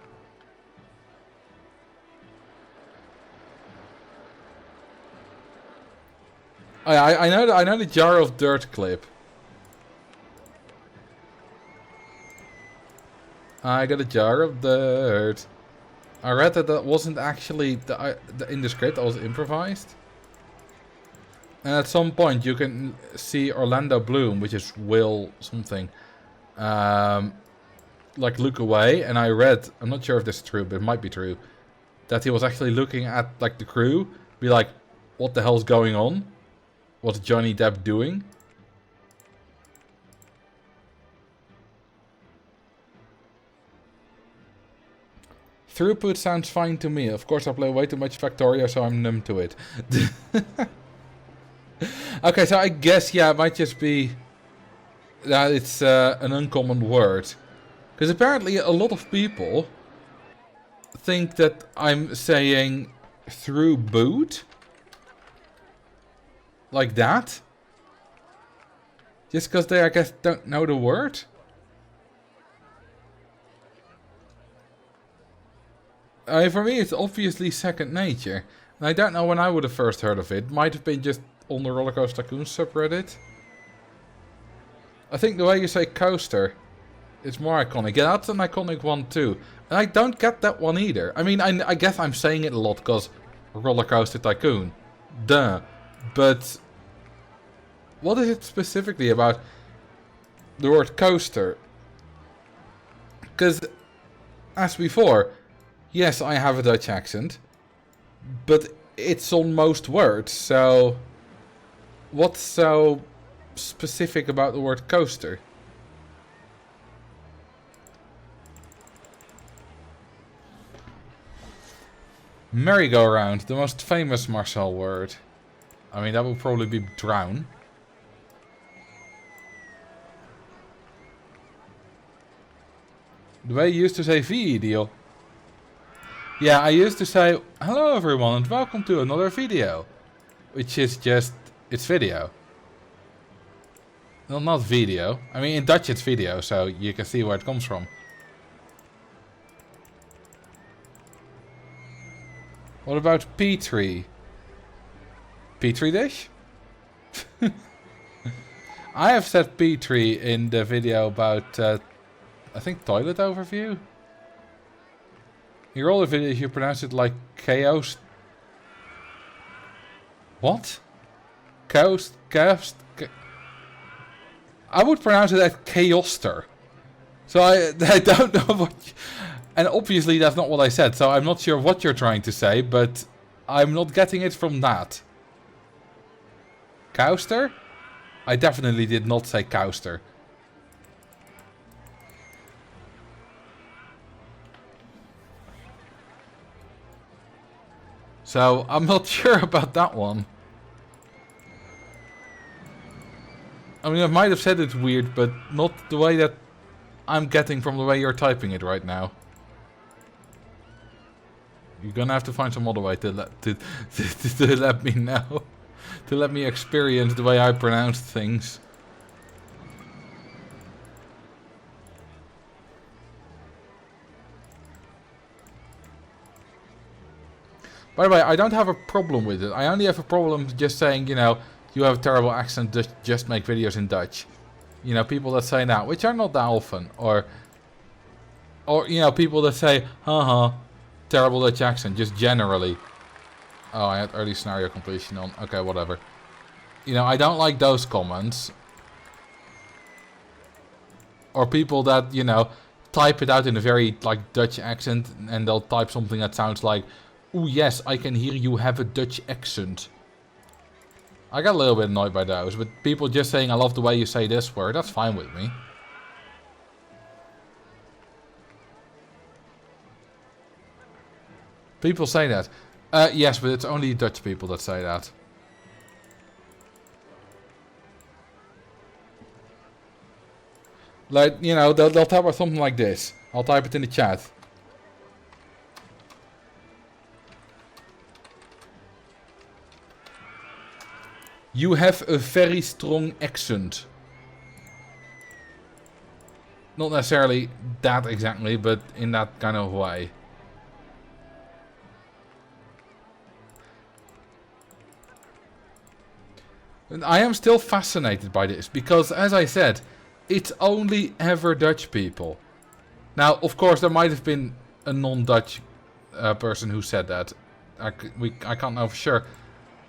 I know the jar of dirt clip. I got a jar of dirt. I read that wasn't actually in the script, that was improvised. And at some point you can see Orlando Bloom, which is Will something, like look away. And I read, I'm not sure if this is true, but it might be true, that he was actually looking at like the crew, be like, what the hell's going on? What's Johnny Depp doing? Throughput sounds fine to me. Of course I play way too much Factorio, so I'm numb to it. Okay, so I guess, yeah, it might just be that it's an uncommon word. Because apparently a lot of people think that I'm saying through boot. Like that. Just because they, I guess, don't know the word. For me, it's obviously second nature. And I don't know when I would have first heard of it. Might have been just on the Rollercoaster Tycoon subreddit. I think the way you say coaster is more iconic. Yeah, that's an iconic one too. And I don't get that one either. I mean, I guess I'm saying it a lot because Roller Coaster Tycoon. Duh. But what is it specifically about the word coaster? Because, as before, yes, I have a Dutch accent, but it's on most words, so what's so specific about the word coaster? Merry-go-round, the most famous Marcel word. I mean, that would probably be drown. The way you used to say video. Yeah, I used to say, hello everyone and welcome to another video. Which is just, it's video. Well, not video. I mean, in Dutch it's video, so you can see where it comes from. What about Petri? Petri dish? I have said Petri in the video about, I think, toilet overview. Your older videos, you pronounce it like chaos. What? Chaos? I would pronounce it as chaoster. So I don't know what... And obviously that's not what I said, so I'm not sure what you're trying to say, but I'm not getting it from that. Coaster? I definitely did not say coaster. So I'm not sure about that one. I mean, I might have said it weird, but not the way that I'm getting from the way you're typing it right now. You're gonna have to find some other way to let me know. To let me experience the way I pronounce things. By the way, I don't have a problem with it. I only have a problem just saying, you know, you have a terrible accent, just make videos in Dutch. You know, people that say that, which are not that often. Or you know, people that say, haha, terrible Dutch accent, just generally. Oh, I had early scenario completion on. Okay, whatever. You know, I don't like those comments. Or people that, you know, type it out in a very, like, Dutch accent. And they'll type something that sounds like, ooh, yes, I can hear you have a Dutch accent. I got a little bit annoyed by those. But people just saying, I love the way you say this word, that's fine with me. People say that. Yes, but it's only Dutch people that say that. Like, you know, they'll type out something like this. I'll type it in the chat. You have a very strong accent. Not necessarily that exactly, but in that kind of way. And I am still fascinated by this, because as I said, it's only ever Dutch people. Now, of course, there might have been a non-Dutch person who said that. I can't know for sure.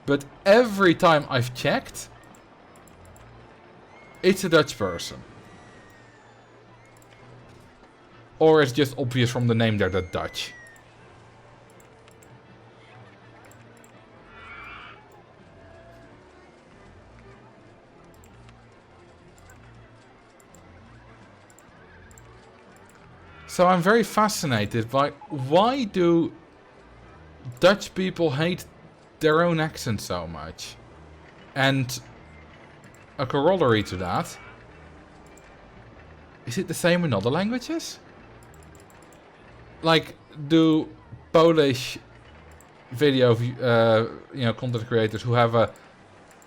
But every time I've checked, it's a Dutch person. Or it's just obvious from the name they're the Dutch. So I'm very fascinated by why do Dutch people hate their own accent so much? And a corollary to that, is it the same in other languages? Like, do Polish video you know, content creators who have a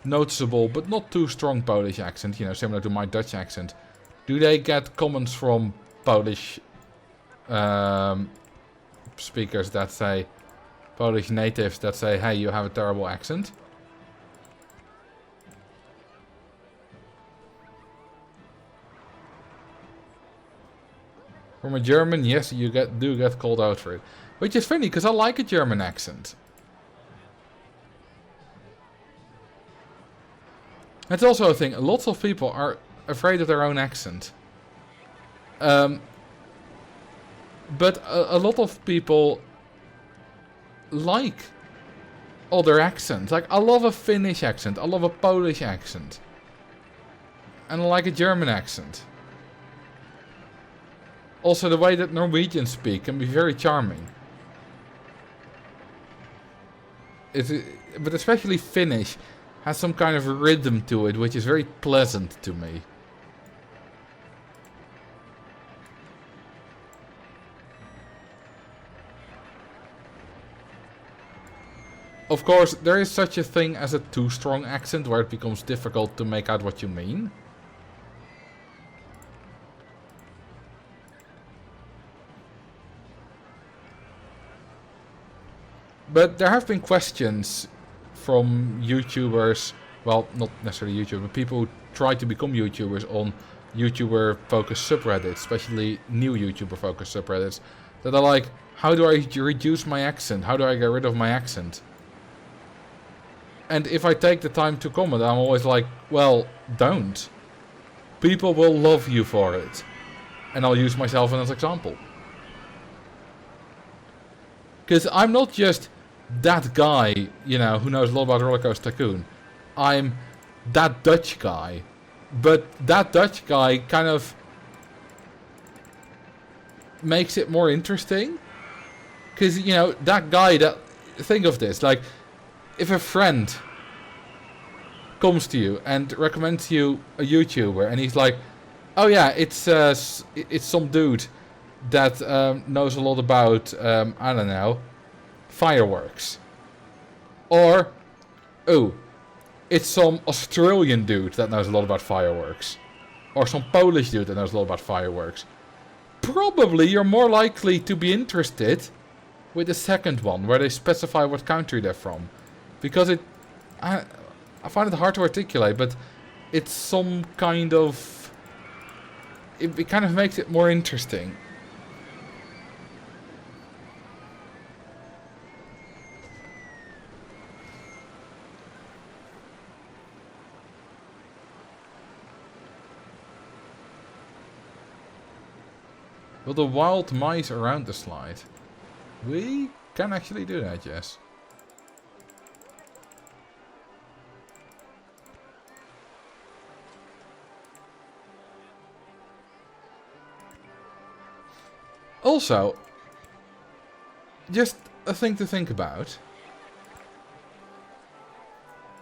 noticeable but not too strong Polish accent, you know, similar to my Dutch accent, do they get comments from Polish speakers that say, Polish natives that say, hey, you have a terrible accent? From a German, yes, you do get called out for it. Which is funny, because I like a German accent. That's also a thing. Lots of people are afraid of their own accent. But a lot of people like other accents. Like, I love a Finnish accent. I love a Polish accent. And I like a German accent. Also, the way that Norwegians speak can be very charming. But especially Finnish has some kind of rhythm to it, which is very pleasant to me. Of course, there is such a thing as a too strong accent, where it becomes difficult to make out what you mean. But there have been questions from YouTubers, well, not necessarily YouTubers, but people who try to become YouTubers on YouTuber-focused subreddits, especially new YouTuber-focused subreddits, that are like, how do I reduce my accent? How do I get rid of my accent? And if I take the time to comment, I'm always like, well, don't. People will love you for it. And I'll use myself as an example. Because I'm not just that guy, you know, who knows a lot about Roller Coaster Tycoon. I'm that Dutch guy. But that Dutch guy kind of makes it more interesting. Because, you know, that guy, think of this, like, if a friend comes to you and recommends you a YouTuber, and he's like, oh yeah, it's some dude that knows a lot about, I don't know, fireworks. Or, oh, it's some Australian dude that knows a lot about fireworks. Or some Polish dude that knows a lot about fireworks. Probably you're more likely to be interested with the second one, where they specify what country they're from. Because I find it hard to articulate, but it's some kind of... It kind of makes it more interesting. Will the wild mice around the slide? We can actually do that, yes. Also, just a thing to think about.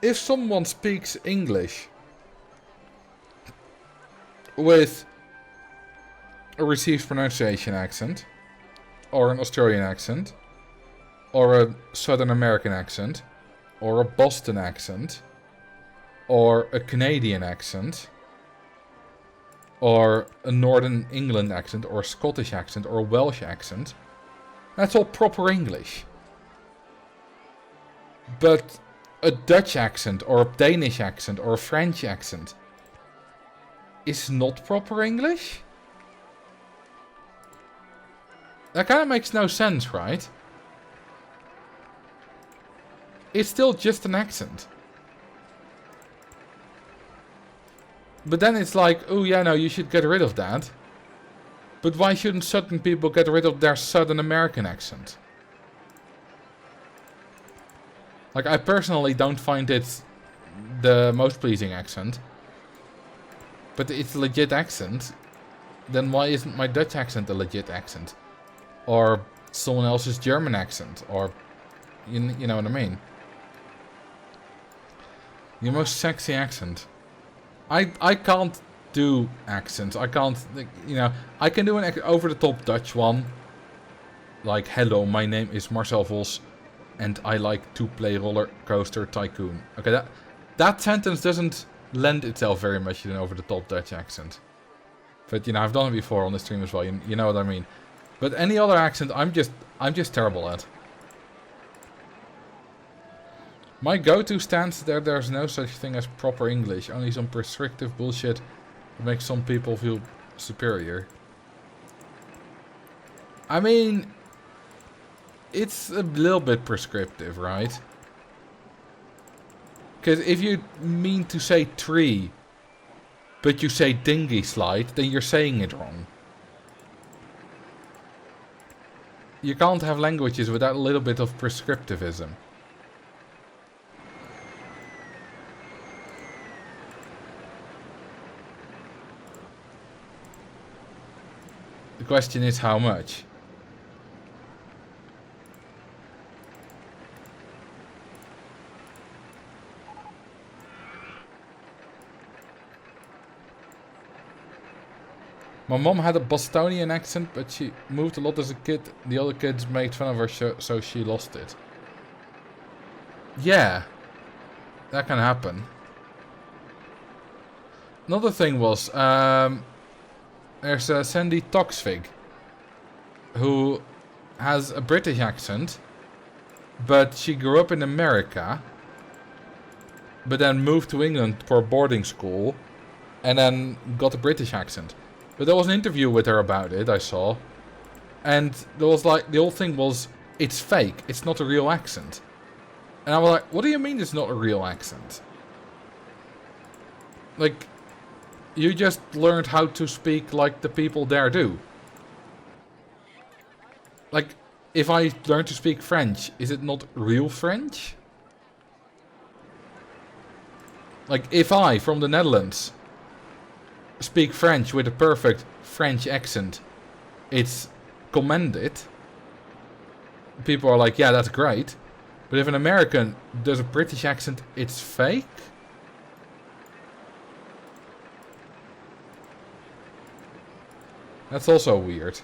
If someone speaks English with a received pronunciation accent, or an Australian accent, or a Southern American accent, or a Boston accent, or a Canadian accent, or a Northern England accent, or a Scottish accent, or a Welsh accent, that's all proper English. But a Dutch accent, or a Danish accent, or a French accent is not proper English? That kind of makes no sense, right? It's still just an accent. But then it's like, oh yeah, no, you should get rid of that. But why shouldn't certain people get rid of their Southern American accent? Like, I personally don't find it the most pleasing accent. But it's a legit accent. Then why isn't my Dutch accent a legit accent? Or someone else's German accent? Or, you know what I mean? Your most sexy accent. I can't do accents. I can't, you know, I can do an over-the-top Dutch one. Like, hello, my name is Marcel Vos, and I like to play Roller Coaster Tycoon. Okay, that sentence doesn't lend itself very much to an over-the-top Dutch accent. But, you know, I've done it before on the stream as well, you know what I mean. But any other accent, I'm just terrible at. My go-to stance that there's no such thing as proper English, only some prescriptive bullshit that makes some people feel superior. I mean, it's a little bit prescriptive, right? Because if you mean to say tree, but you say dinghy slide, then you're saying it wrong. You can't have languages without a little bit of prescriptivism. The question is how much? My mom had a Bostonian accent, but she moved a lot as a kid. The other kids made fun of her, so she lost it. Yeah, that can happen. Another thing was, there's Sandy Toxvig, who has a British accent, but she grew up in America, but then moved to England for boarding school, and then got a British accent. But there was an interview with her about it, I saw. And there was like, the whole thing was, it's fake, it's not a real accent. And I was like, what do you mean it's not a real accent? Like, you just learned how to speak like the people there do. Like, if I learn to speak French, is it not real French? Like, if I, from the Netherlands, speak French with a perfect French accent, it's commended. People are like, yeah, that's great. But if an American does a British accent, it's fake? That's also weird.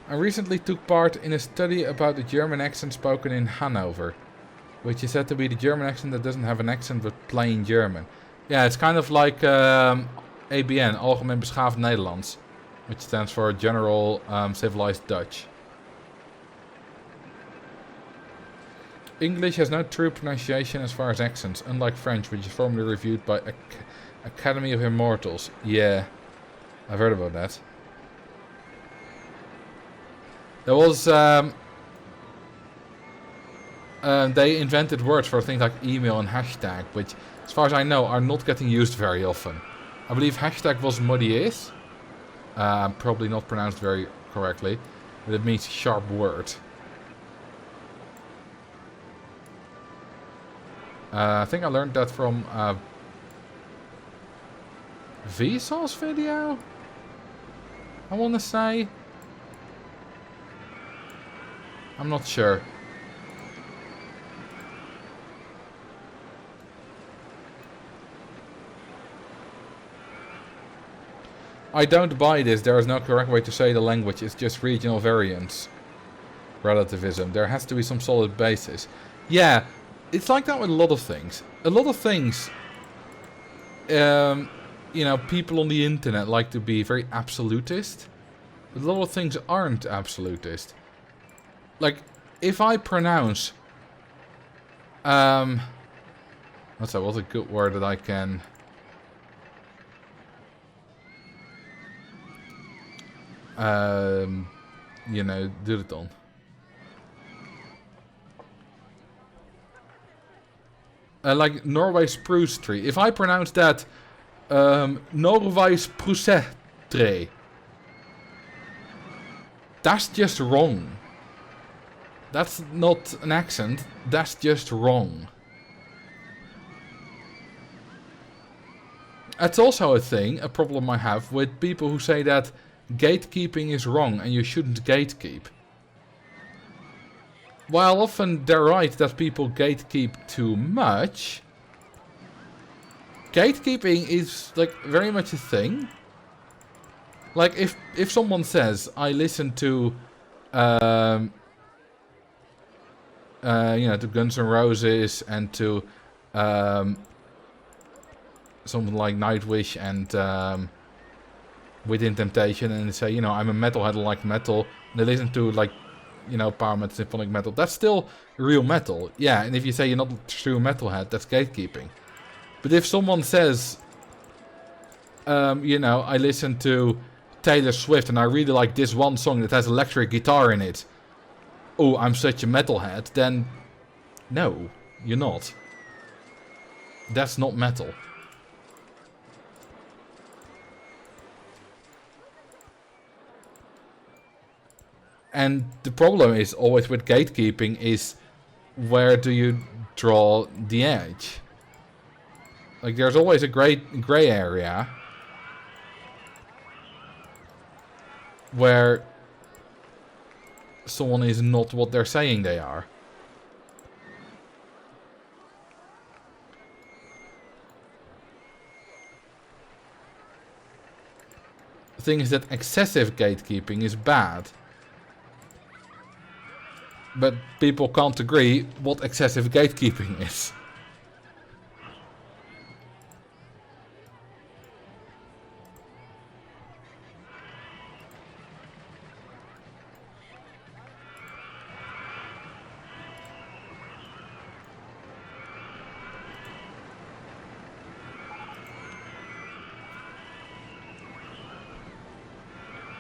I recently took part in a study about the German accent spoken in Hanover, which is said to be the German accent that doesn't have an accent but plain German. Yeah, it's kind of like ABN, Algemeen Beschaafd Nederlands, which stands for General Civilized Dutch. English has no true pronunciation as far as accents, unlike French, which is formally reviewed by Academy of Immortals. Yeah, I've heard about that. There was... they invented words for things like email and hashtag, which, as far as I know, are not getting used very often. I believe hashtag was modies. Probably not pronounced very correctly, but it means sharp word. I think I learned that from Vsauce video, I want to say. I'm not sure. I don't buy this. There is no correct way to say the language. It's just regional variance. Relativism. There has to be some solid basis. Yeah, it's like that with a lot of things. A lot of things, you know, people on the internet like to be very absolutist. But a lot of things aren't absolutist. Like, if I pronounce... what's a good word that I can... you know, do it on. Like Norway spruce tree. If I pronounce that Norway spruce tree, that's just wrong. That's not an accent. That's just wrong. That's also a thing, a problem I have with people who say that gatekeeping is wrong and you shouldn't gatekeep. While often they're right that people gatekeep too much, gatekeeping is like very much a thing. Like if someone says, I listen to you know, to Guns N' Roses and to something like Nightwish and Within Temptation, and they say, you know, I'm a metalhead, I like metal, and they listen to, like, you know, power metal, symphonic metal, that's still real metal. Yeah, and if you say you're not a true metalhead, that's gatekeeping. But if someone says, You know, I listen to Taylor Swift and I really like this one song that has electric guitar in it. Oh, I'm such a metalhead. Then, no, you're not. That's not metal. And the problem is always with gatekeeping is where do you draw the edge? Like there's always a gray area where someone is not what they're saying they are. The thing is that excessive gatekeeping is bad. But people can't agree what excessive gatekeeping is.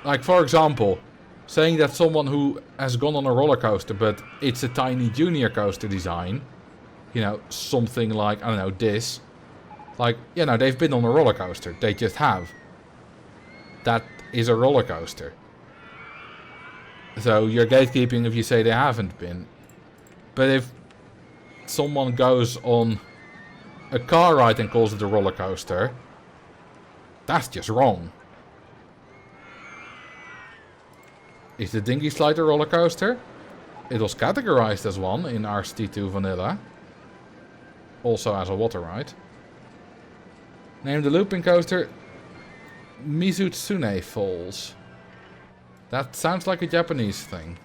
Like, for example, saying that someone who has gone on a roller coaster, but it's a tiny junior coaster design, you know, something like, I don't know, this. Like, you know, they've been on a roller coaster. They just have. That is a roller coaster. So you're gatekeeping if you say they haven't been. But if someone goes on a car ride and calls it a roller coaster, that's just wrong. Is the Dingy Slide a roller coaster? It was categorized as one in RCT2 Vanilla. Also as a water ride. Name the looping coaster Mizutsune Falls. That sounds like a Japanese thing.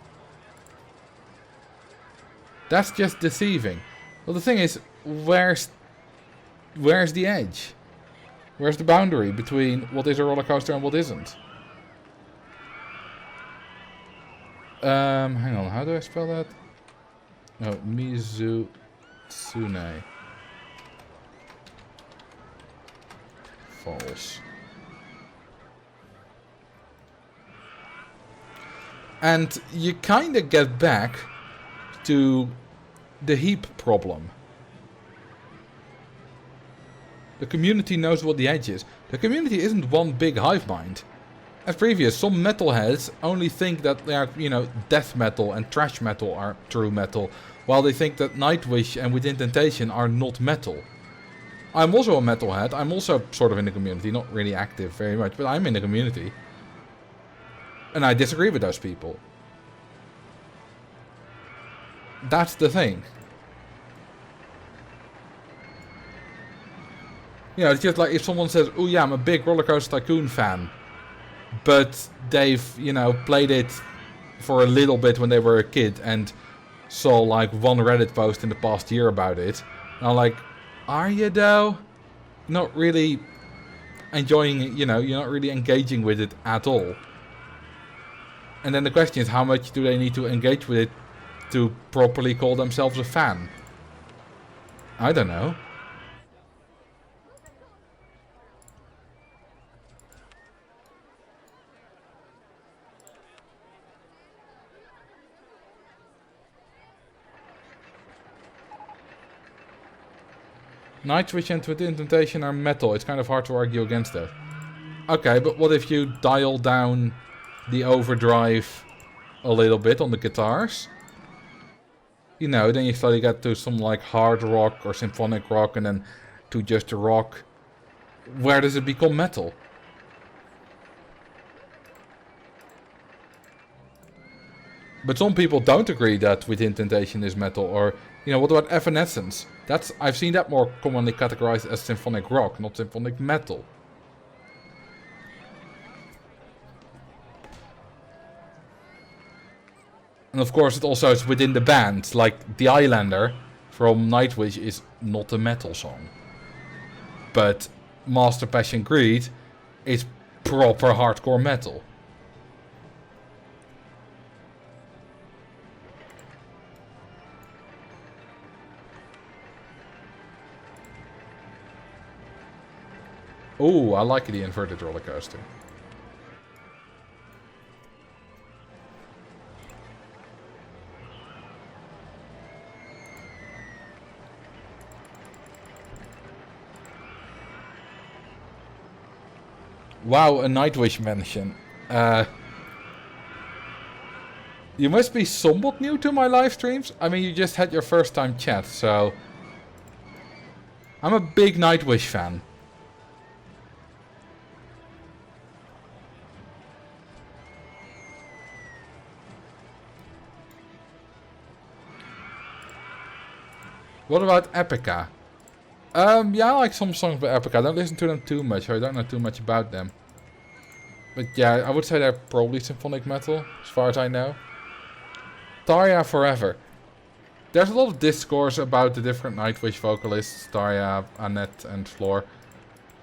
That's just deceiving. Well, the thing is, where's the edge? Where's the boundary between what is a roller coaster and what isn't? Hang on, how do I spell that? Oh, Mizutsune. Falls. And you kind of get back to the heap problem. The community knows what the edge is. The community isn't one big hive mind. As previous, some metalheads only think that they are, you know, death metal and thrash metal are true metal, while they think that Nightwish and Within Temptation are not metal. I'm also a metalhead. I'm also sort of in the community, not really active very much, but I'm in the community. And I disagree with those people. That's the thing. You know, it's just like if someone says, oh yeah, I'm a big Roller Coaster Tycoon fan. But they've, you know, played it for a little bit when they were a kid and saw like one Reddit post in the past year about it. And I'm like, are you though? Not really enjoying it, you know, you're not really engaging with it at all. And then the question is, how much do they need to engage with it to properly call themselves a fan? I don't know. Nightwish and Within Temptation are metal. It's kind of hard to argue against that. Okay, but what if you dial down the overdrive a little bit on the guitars? You know, then you slowly get to some like hard rock or symphonic rock and then to just rock. Where does it become metal? But some people don't agree that Within Temptation is metal. Or, you know, what about Evanescence? I've seen that more commonly categorized as symphonic rock, not symphonic metal. And of course it also is within the band. Like The Islander from Nightwish is not a metal song. But Master Passion Greed is proper hardcore metal. Oh, I like the inverted roller coaster. Wow, a Nightwish mention. You must be somewhat new to my live streams. I mean, you just had your first time chat, so... I'm a big Nightwish fan. What about Epica? Yeah, I like some songs by Epica. I don't listen to them too much, so I don't know too much about them. But yeah, I would say they're probably symphonic metal, as far as I know. Tarja Forever. There's a lot of discourse about the different Nightwish vocalists, Tarja, Annette, and Floor.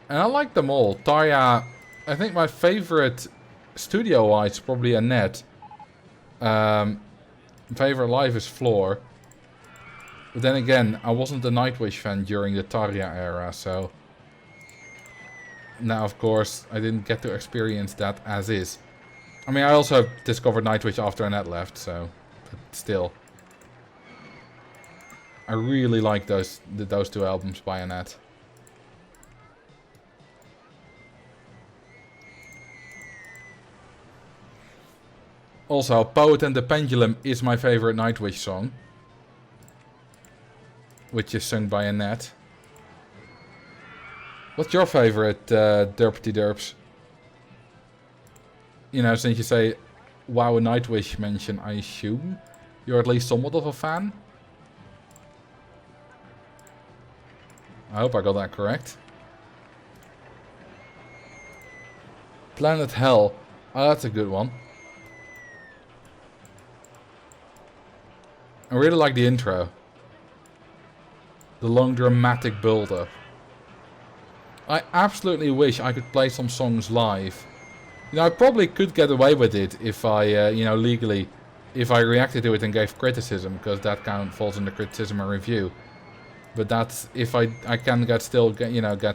And I like them all. Tarja, I think my favorite studio-wise is probably Annette. Favorite live is Floor. But then again, I wasn't a Nightwish fan during the Tarja era, so... Now, of course, I didn't get to experience that as is. I mean, I also discovered Nightwish after Annette left, so... But still. I really like those two albums by Annette. Also, Poet and the Pendulum is my favorite Nightwish song. Which is sung by Annette. What's your favorite Derpity Derps? You know, since you say, wow, a Nightwish mention, I assume you're at least somewhat of a fan? I hope I got that correct. Planet Hell. Oh, that's a good one. I really like the intro. The long dramatic build-up. I absolutely wish I could play some songs live. You know, I probably could get away with it if I, you know, legally, if I reacted to it and gave criticism, because that kind of falls under criticism and review. But that's, if I can get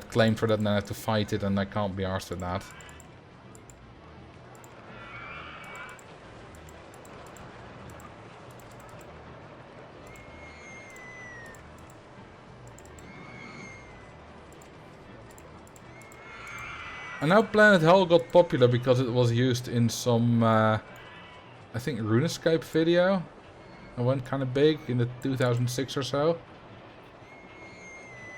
claimed for that, and then I have to fight it, and I can't be arsed with that. And now Planet Hell got popular because it was used in some, I think, RuneScape video. It went kind of big in the 2006 or so.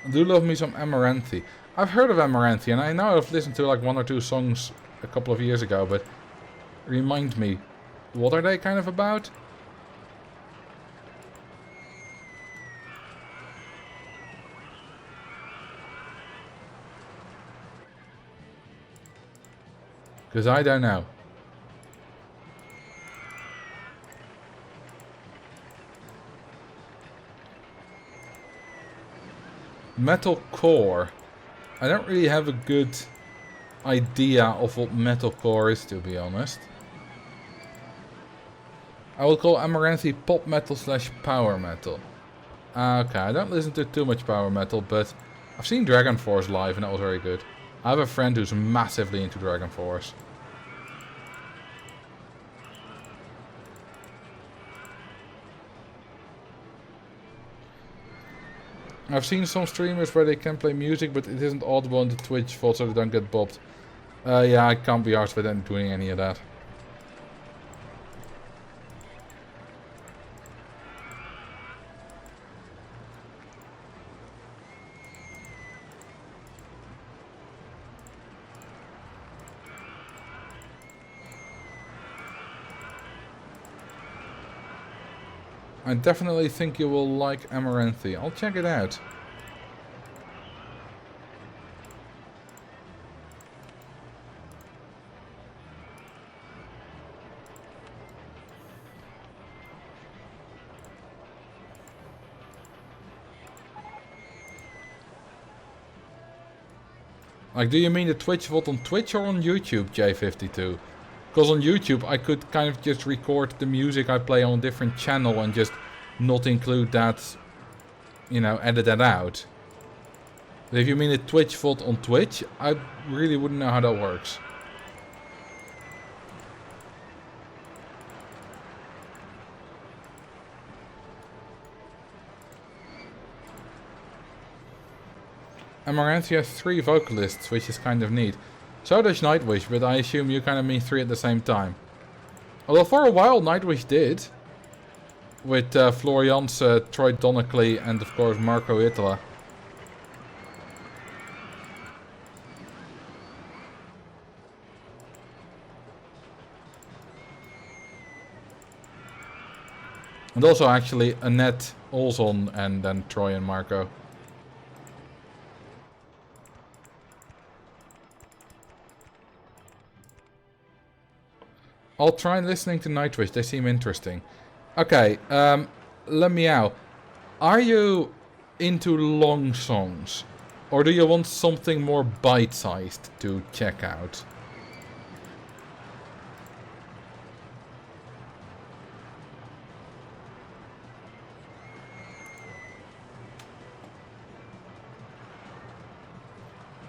I do love me some Amaranthi. I've heard of Amaranthi, and I know I've listened to like one or two songs a couple of years ago, but remind me, what are they kind of about? Because I don't know. Metalcore. I don't really have a good idea of what metalcore is, to be honest. I would call Amaranthi pop metal / power metal. Okay, I don't listen to too much power metal, but I've seen Dragon Force live and that was very good. I have a friend who's massively into Dragon Force. I've seen some streamers where they can play music, but it isn't audible on the Twitch vault, so they don't get bopped. Yeah, I can't be arsed with them doing any of that. I definitely think you will like Amaranthi. I'll check it out. Like, do you mean the Twitch VOD on Twitch or on YouTube, J52? Because on YouTube I could kind of just record the music I play on a different channel and just not include that, you know, edit that out. But if you mean a Twitch VOD on Twitch, I really wouldn't know how that works. Amaranthi has 3 vocalists, which is kind of neat. So does Nightwish, but I assume you kind of mean 3 at the same time. Although for a while Nightwish did. With Florian's Troy Donackley and of course Marco Itala. And also actually Annette Olson and then Troy and Marco. I'll try listening to Nightwish, they seem interesting. Okay, let me out. Are you into long songs? Or do you want something more bite-sized to check out?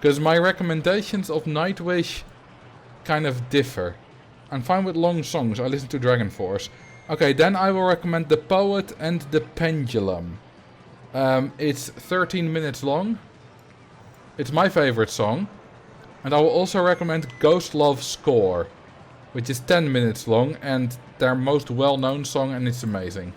Because my recommendations of Nightwish kind of differ. I'm fine with long songs, I listen to Dragon Force. Okay, then I will recommend The Poet and The Pendulum. It's 13 minutes long. It's my favorite song. And I will also recommend Ghost Love Score, which is 10 minutes long and their most well-known song, and it's amazing.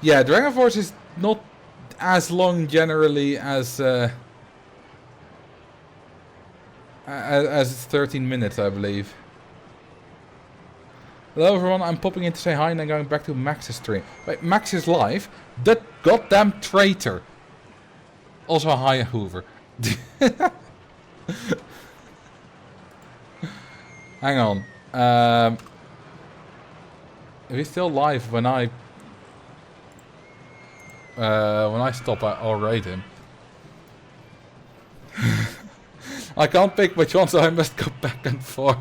Yeah, Dragon Force is not as long generally as 13 minutes, I believe. Hello everyone, I'm popping in to say hi and then going back to Max's stream. Wait, Max is live? The goddamn traitor! Also hi Hoover. Hang on. If he's still live when I stop, I'll raid him. I can't pick which one, so I must go back and forth.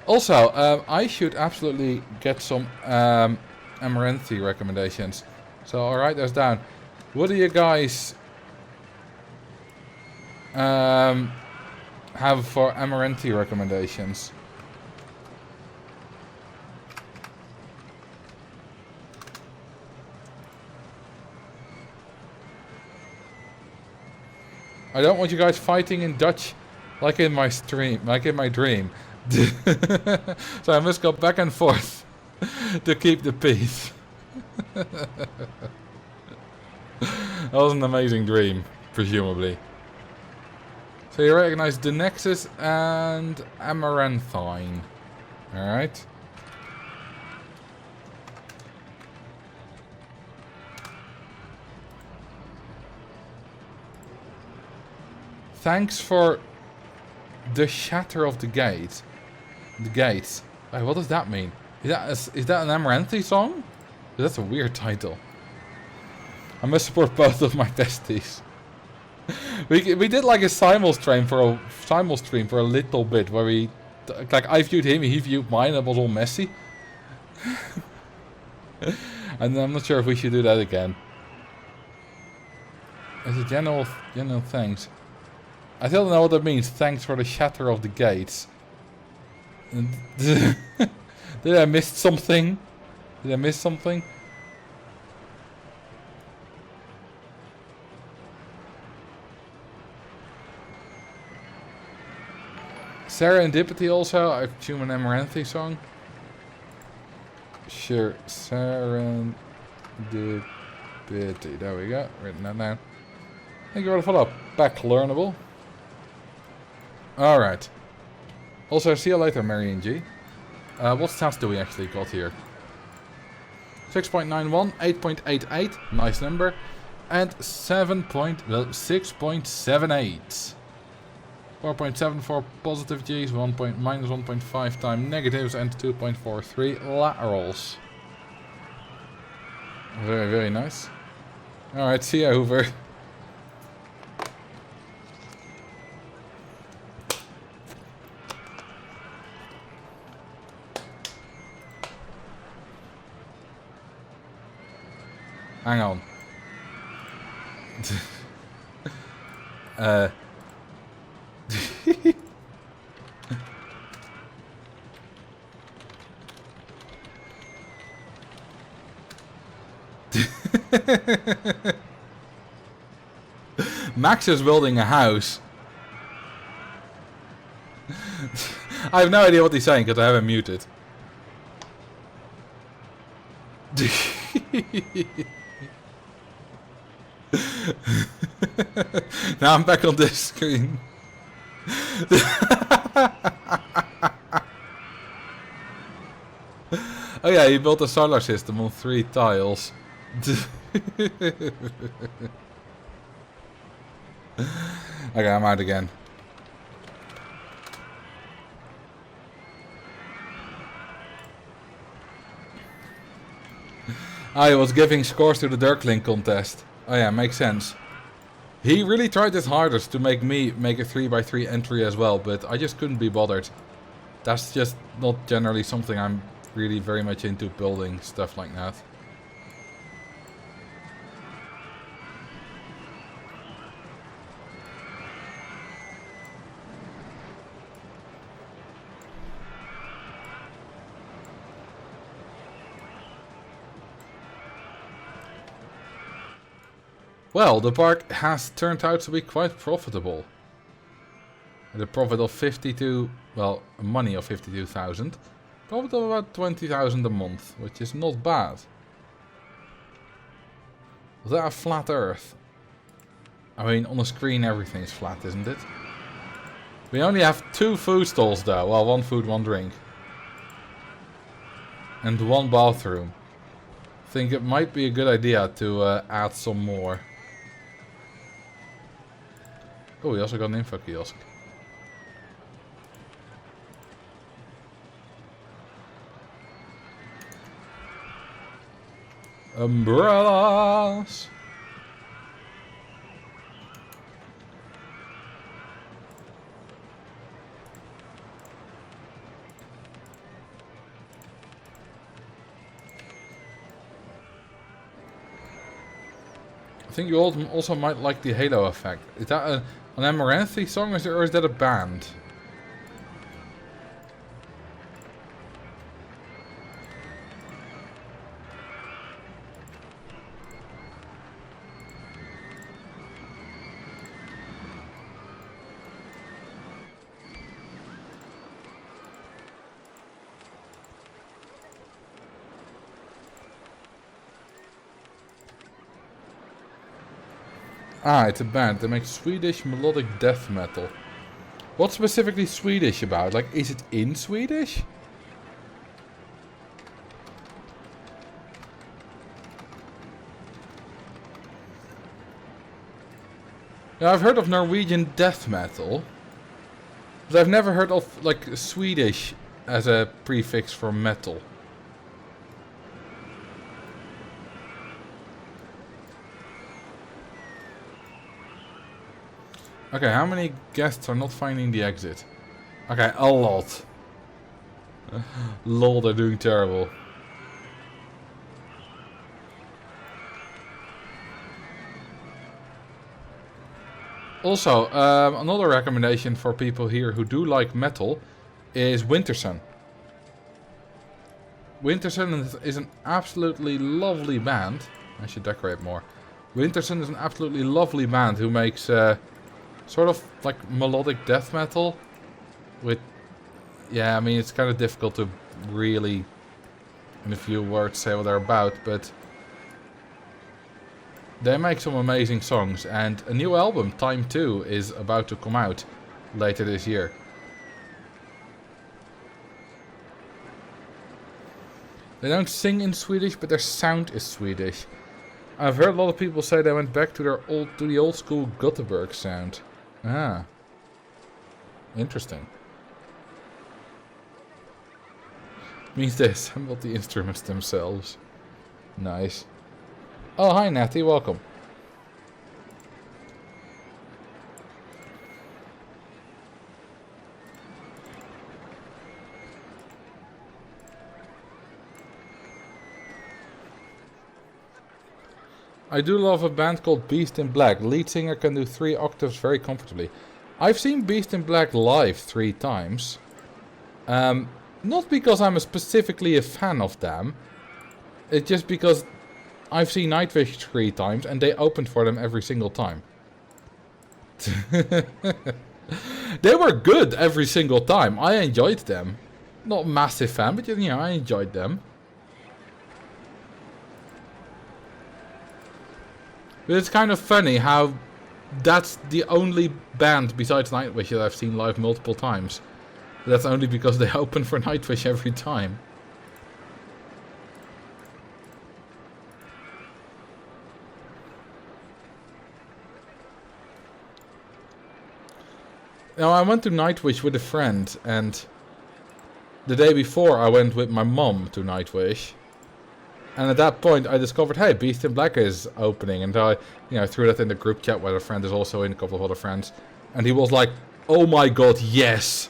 Also, I should absolutely get some Amaranthi recommendations. So I'll write those down. What do you guys have for Amaranthi recommendations? I don't want you guys fighting in Dutch like in my stream, like in my dream. So I must go back and forth to keep the peace. That was an amazing dream, presumably. So you recognize the Nexus and Amaranthine. Alright. Thanks for the shatter of the gate. The gates. Wait, what does that mean? Is that an Amaranthi song? That's a weird title. I must support both of my besties. we did like a simul stream for a little bit where we like I viewed him, he viewed mine, and it was all messy. And I'm not sure if we should do that again. As a general thanks. I still don't know what that means. Thanks for the shatter of the gates. Did I miss something? Did I miss something? Serendipity also. I assume an Amaranthi song. Sure. Serendipity. There we go. Written that down. Thank you for the follow-up. Back learnable. Alright. Also, see you later, Marion G. What stats do we actually got here? 6.91, 8.88, nice number, and 6.78. 4.74 positive Gs, minus 1.5 times negatives, and 2.43 laterals. Very, very nice. Alright, see ya, Hoover. Hang on. Max is building a house. I have no idea what he's saying because I have him muted. Now I'm back on this screen. Oh yeah, he built a solar system on 3 tiles. Okay, I'm out again. I was giving scores to the Dirkling contest. Oh yeah, makes sense. He really tried his hardest to make me make a 3x3 entry as well, but I just couldn't be bothered. That's just not generally something I'm really very much into, building stuff like that. Well, the park has turned out to be quite profitable. At a profit of 52, well, money of 52,000. Profit of about 20,000 a month, which is not bad. Was that a flat earth? I mean, on the screen everything's flat, isn't it? We only have 2 food stalls though. Well, 1 food, 1 drink. And 1 bathroom. I think it might be a good idea to add some more. Oh, we also got an info kiosk. Umbrellas! I think you also might like the halo effect. Is that an Amaranthi song or is that a band? Ah, it's a band. They make Swedish melodic death metal. What's specifically Swedish about? Like, is it in Swedish? Yeah, I've heard of Norwegian death metal. But I've never heard of, like, Swedish as a prefix for metal. Okay, how many guests are not finding the exit? Okay, a lot. Lol, they're doing terrible. Also, another recommendation for people here who do like metal is Winterson. Winterson is an absolutely lovely band. I should decorate more. Winterson is an absolutely lovely band who makes sort of like melodic death metal with, yeah, I mean, it's kind of difficult to really in a few words say what they're about, but they make some amazing songs, and a new album, Time 2, is about to come out later this year. They don't sing in Swedish, but their sound is Swedish. I've heard a lot of people say they went back to the old school Gothenburg sound. Ah. Interesting. Means they assembled the instruments themselves. Nice. Oh, hi Natty, welcome. I do love a band called Beast in Black. Lead singer can do 3 octaves very comfortably. I've seen Beast in Black live 3 times. Not because I'm specifically a fan of them. It's just because I've seen Nightwish 3 times and they opened for them every single time. They were good every single time. I enjoyed them. Not a massive fan, but you know, I enjoyed them. But it's kind of funny how that's the only band besides Nightwish that I've seen live multiple times. That's only because they open for Nightwish every time. Now, I went to Nightwish with a friend, and the day before I went with my mom to Nightwish. And at that point I discovered, hey, Beast in Black is opening, and I, threw that in the group chat where a friend is also in, a couple of other friends. And he was like, oh my god, yes!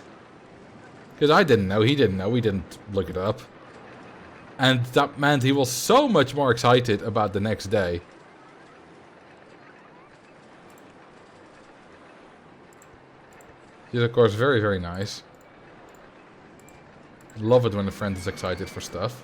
Because I didn't know, he didn't know, we didn't look it up. And that meant he was so much more excited about the next day. Which is of course very, very nice. Love it when a friend is excited for stuff.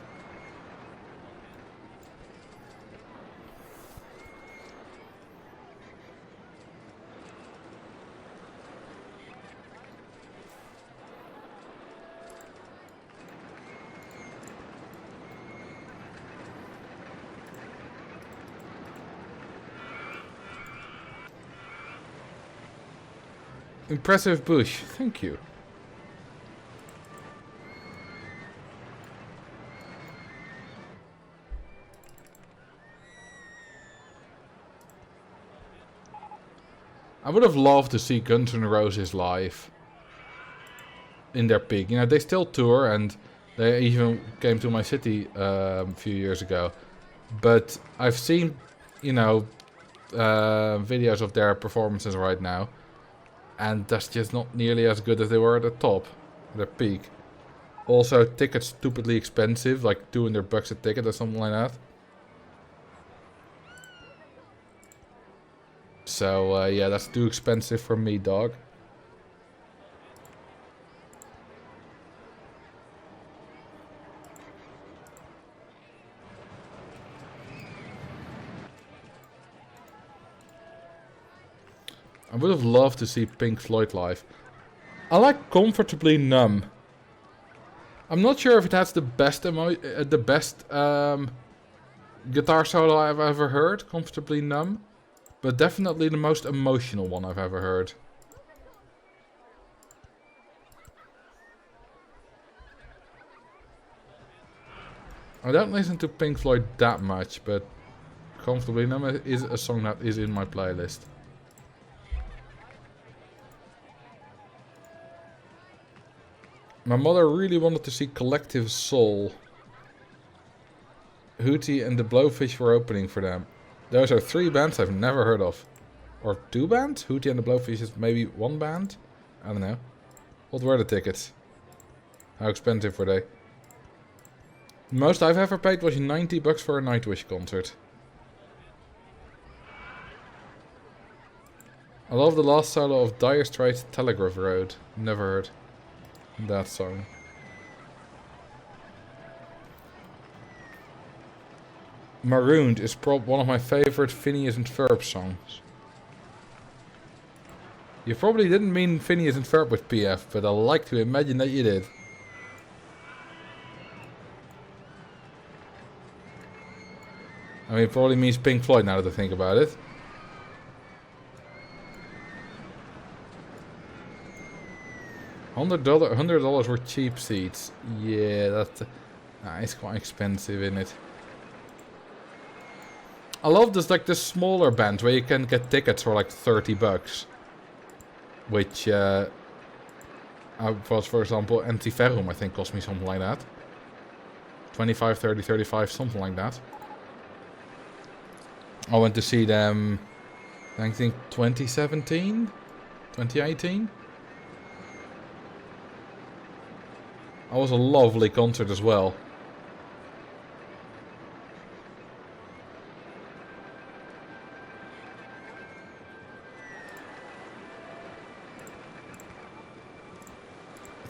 Impressive bush, thank you. I would have loved to see Guns N' Roses live. In their peak. They still tour, and they even came to my city a few years ago. But I've seen, videos of their performances right now. And that's just not nearly as good as they were at the top. At their peak. Also, tickets stupidly expensive. Like $200 a ticket or something like that. So, yeah, that's too expensive for me, dog. I would have loved to see Pink Floyd live. I like Comfortably Numb. I'm not sure if it has the best guitar solo I've ever heard, Comfortably Numb. But definitely the most emotional one I've ever heard. I don't listen to Pink Floyd that much, but Comfortably Numb is a song that is in my playlist. My mother really wanted to see Collective Soul. Hootie and the Blowfish were opening for them. Those are 3 bands I've never heard of. Or 2 bands? Hootie and the Blowfish is maybe 1 band? I don't know. What were the tickets? How expensive were they? The most I've ever paid was $90 for a Nightwish concert. I love the last solo of Dire Straits' Telegraph Road. Never heard that song. Marooned is one of my favorite Phineas and Ferb songs. You probably didn't mean Phineas and Ferb with PF, but I like to imagine that you did. I mean, it probably means Pink Floyd now that I think about it. $100 were cheap seats. Yeah, that's it's quite expensive, isn't it? I love this, like the smaller bands where you can get tickets for like $30, which was, for example, Antiferrum, I think cost me something like that. 25, 30, 35, something like that. I went to see them, I think 2017, 2018. That was a lovely concert as well.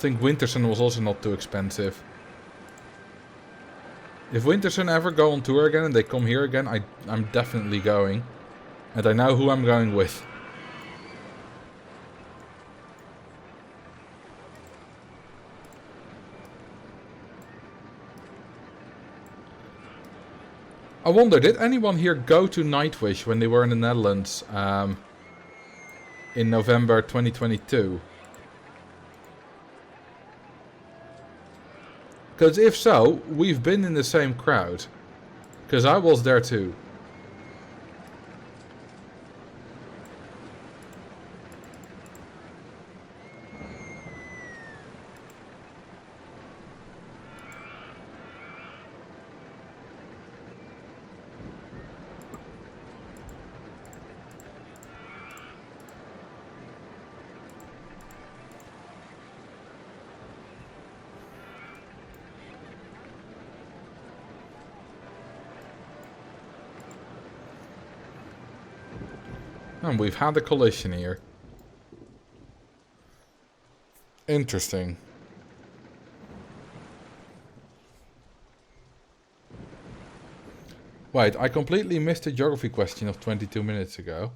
think Winterson was also not too expensive. If Winterson ever go on tour again and they come here again, I'm definitely going. And I know who I'm going with. I wonder, did anyone here go to Nightwish when they were in the Netherlands in November 2022? Because if so, we've been in the same crowd. Because I was there too. And we've had a collision here. Interesting. Wait, I completely missed the geography question of 22 minutes ago.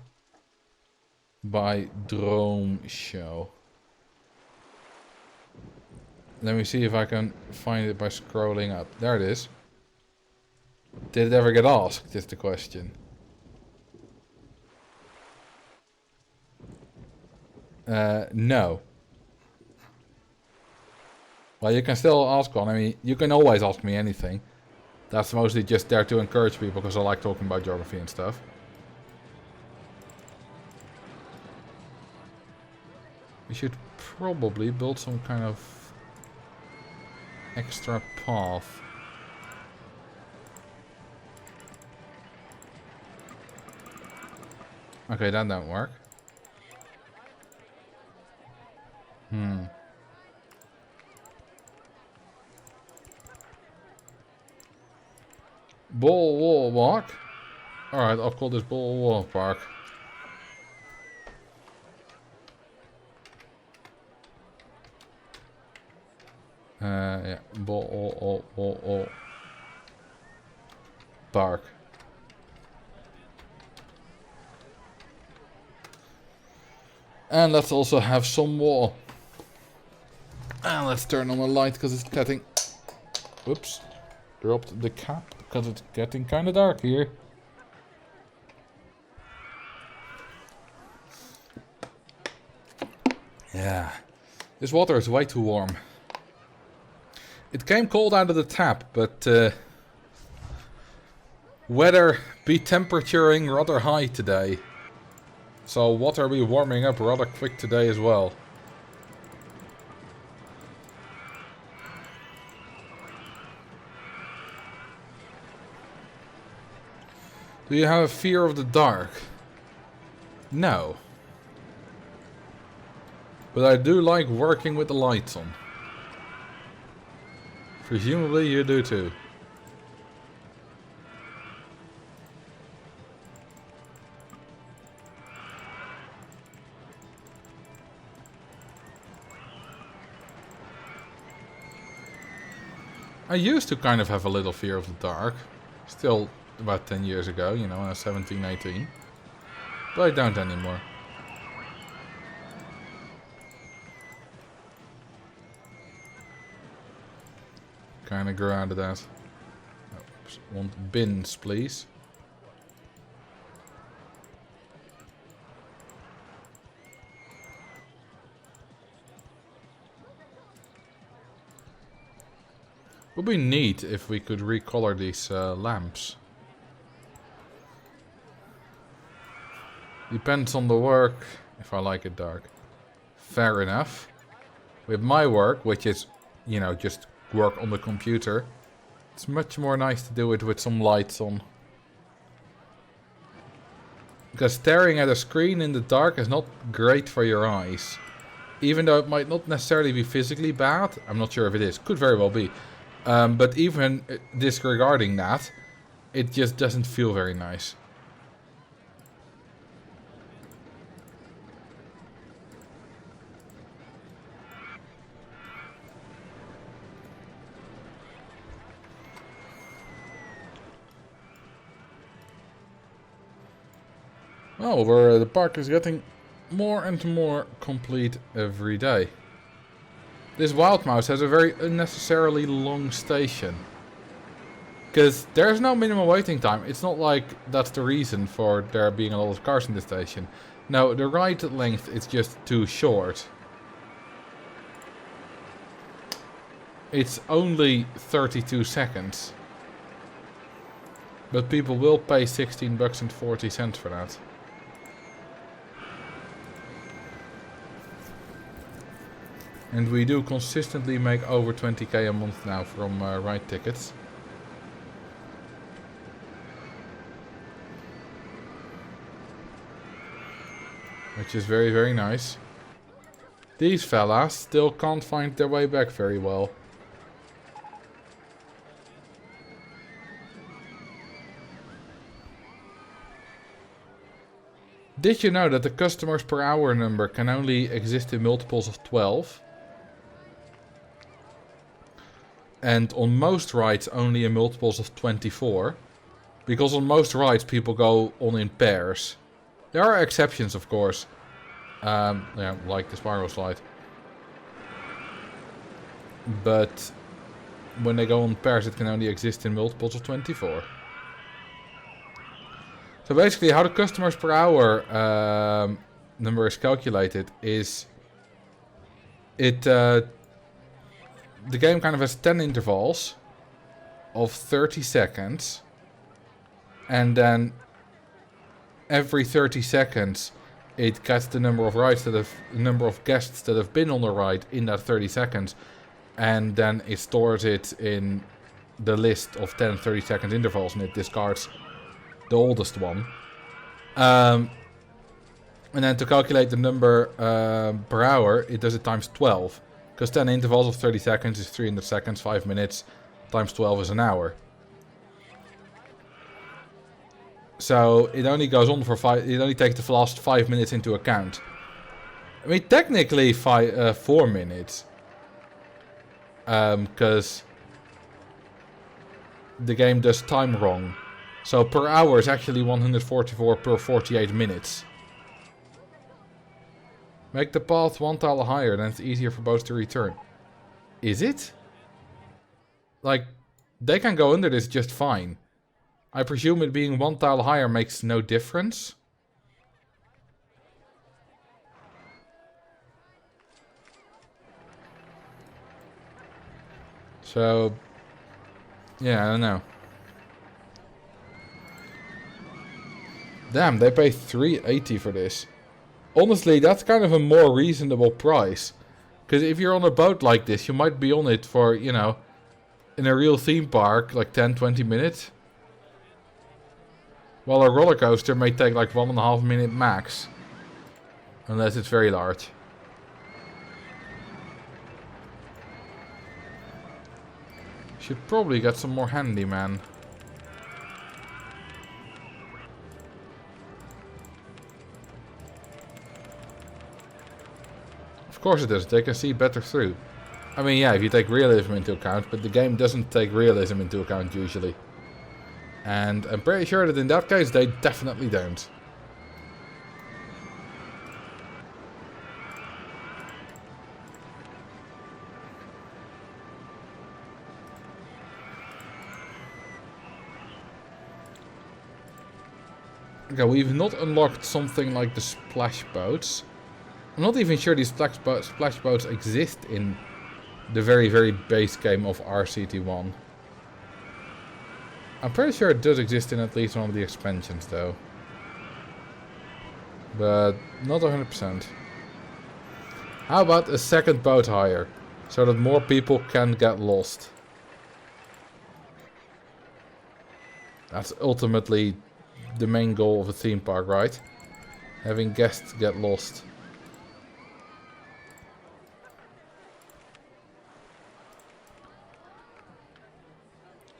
By Drone Show. Let me see if I can find it by scrolling up. There it is. Did it ever get asked, is the question. No. Well, you can still ask one. I mean, you can always ask me anything. That's mostly just there to encourage people because I like talking about geography and stuff. We should probably build some kind of extra path. Okay, that don't work. Bull Wall Walk? Alright, I'll call this Bull Wall Park. Yeah, Bull Park. And let's also have some wall. And let's turn on the light because it's getting... Whoops. Dropped the cap because it's getting kind of dark here. Yeah. This water is way too warm. It came cold out of the tap, but weather be temperaturing rather high today. So water be warming up rather quick today as well. Do you have a fear of the dark? No. But I do like working with the lights on. Presumably you do too. I used to kind of have a little fear of the dark. Still about 10 years ago, you know, when I was 17, 18. But I don't anymore. Kinda grew out of that. Oops. Want bins, please. Would be neat if we could recolor these lamps. Depends on the work, if I like it dark. Fair enough. With my work, which is, you know, just work on the computer, it's much more nice to do it with some lights on. Because staring at a screen in the dark is not great for your eyes. Even though it might not necessarily be physically bad, I'm not sure if it is, could very well be. But even disregarding that, it just doesn't feel very nice. Oh, the park is getting more and more complete every day. This wild mouse has a very unnecessarily long station. Because there's no minimum waiting time. It's not like that's the reason for there being a lot of cars in the station. No, the ride length is just too short. It's only 32 seconds. But people will pay 16 bucks and 40 cents for that. And we do consistently make over 20k a month now from ride tickets. Which is very, very nice. These fellas still can't find their way back very well. Did you know that the customers per hour number can only exist in multiples of 12? And on most rides only in multiples of 24. Because on most rides people go on in pairs. There are exceptions, of course. Yeah, like the spiral slide. But when they go on pairs, it can only exist in multiples of 24. So basically, how the customers per hour number is calculated is the game kind of has 10 intervals of 30 seconds, and then every 30 seconds it gets the number of guests that have been on the ride in that 30 seconds, and then it stores it in the list of 10 30-second intervals, and it discards the oldest one. And then to calculate the number per hour, it does it times 12. Because 10 intervals of 30 seconds is 300 seconds, 5 minutes, times 12 is an hour. So it only goes on for it only takes the last 5 minutes into account. I mean, technically 4 minutes. Because the game does time wrong. So per hour is actually 144 per 48 minutes. Make the path 1 tile higher, then it's easier for boats to return. Is it? Like, they can go under this just fine. I presume it being 1 tile higher makes no difference. So, yeah, I don't know. Damn, they pay $3.80 for this. Honestly, that's kind of a more reasonable price. Because if you're on a boat like this, you might be on it for, you know, in a real theme park, like 10-20 minutes. While a roller coaster may take like 1.5 minutes max. Unless it's very large. Should probably get some more handyman. Of course it does, they can see better through. I mean, yeah, if you take realism into account, but the game doesn't take realism into account usually. And I'm pretty sure that in that case they definitely don't. Okay, we've not unlocked something like the splash boats. I'm not even sure these splash boats exist in the very, very base game of RCT1. I'm pretty sure it does exist in at least one of the expansions though. But not 100%. How about a second boat hire? So that more people can get lost. That's ultimately the main goal of a theme park, right? Having guests get lost.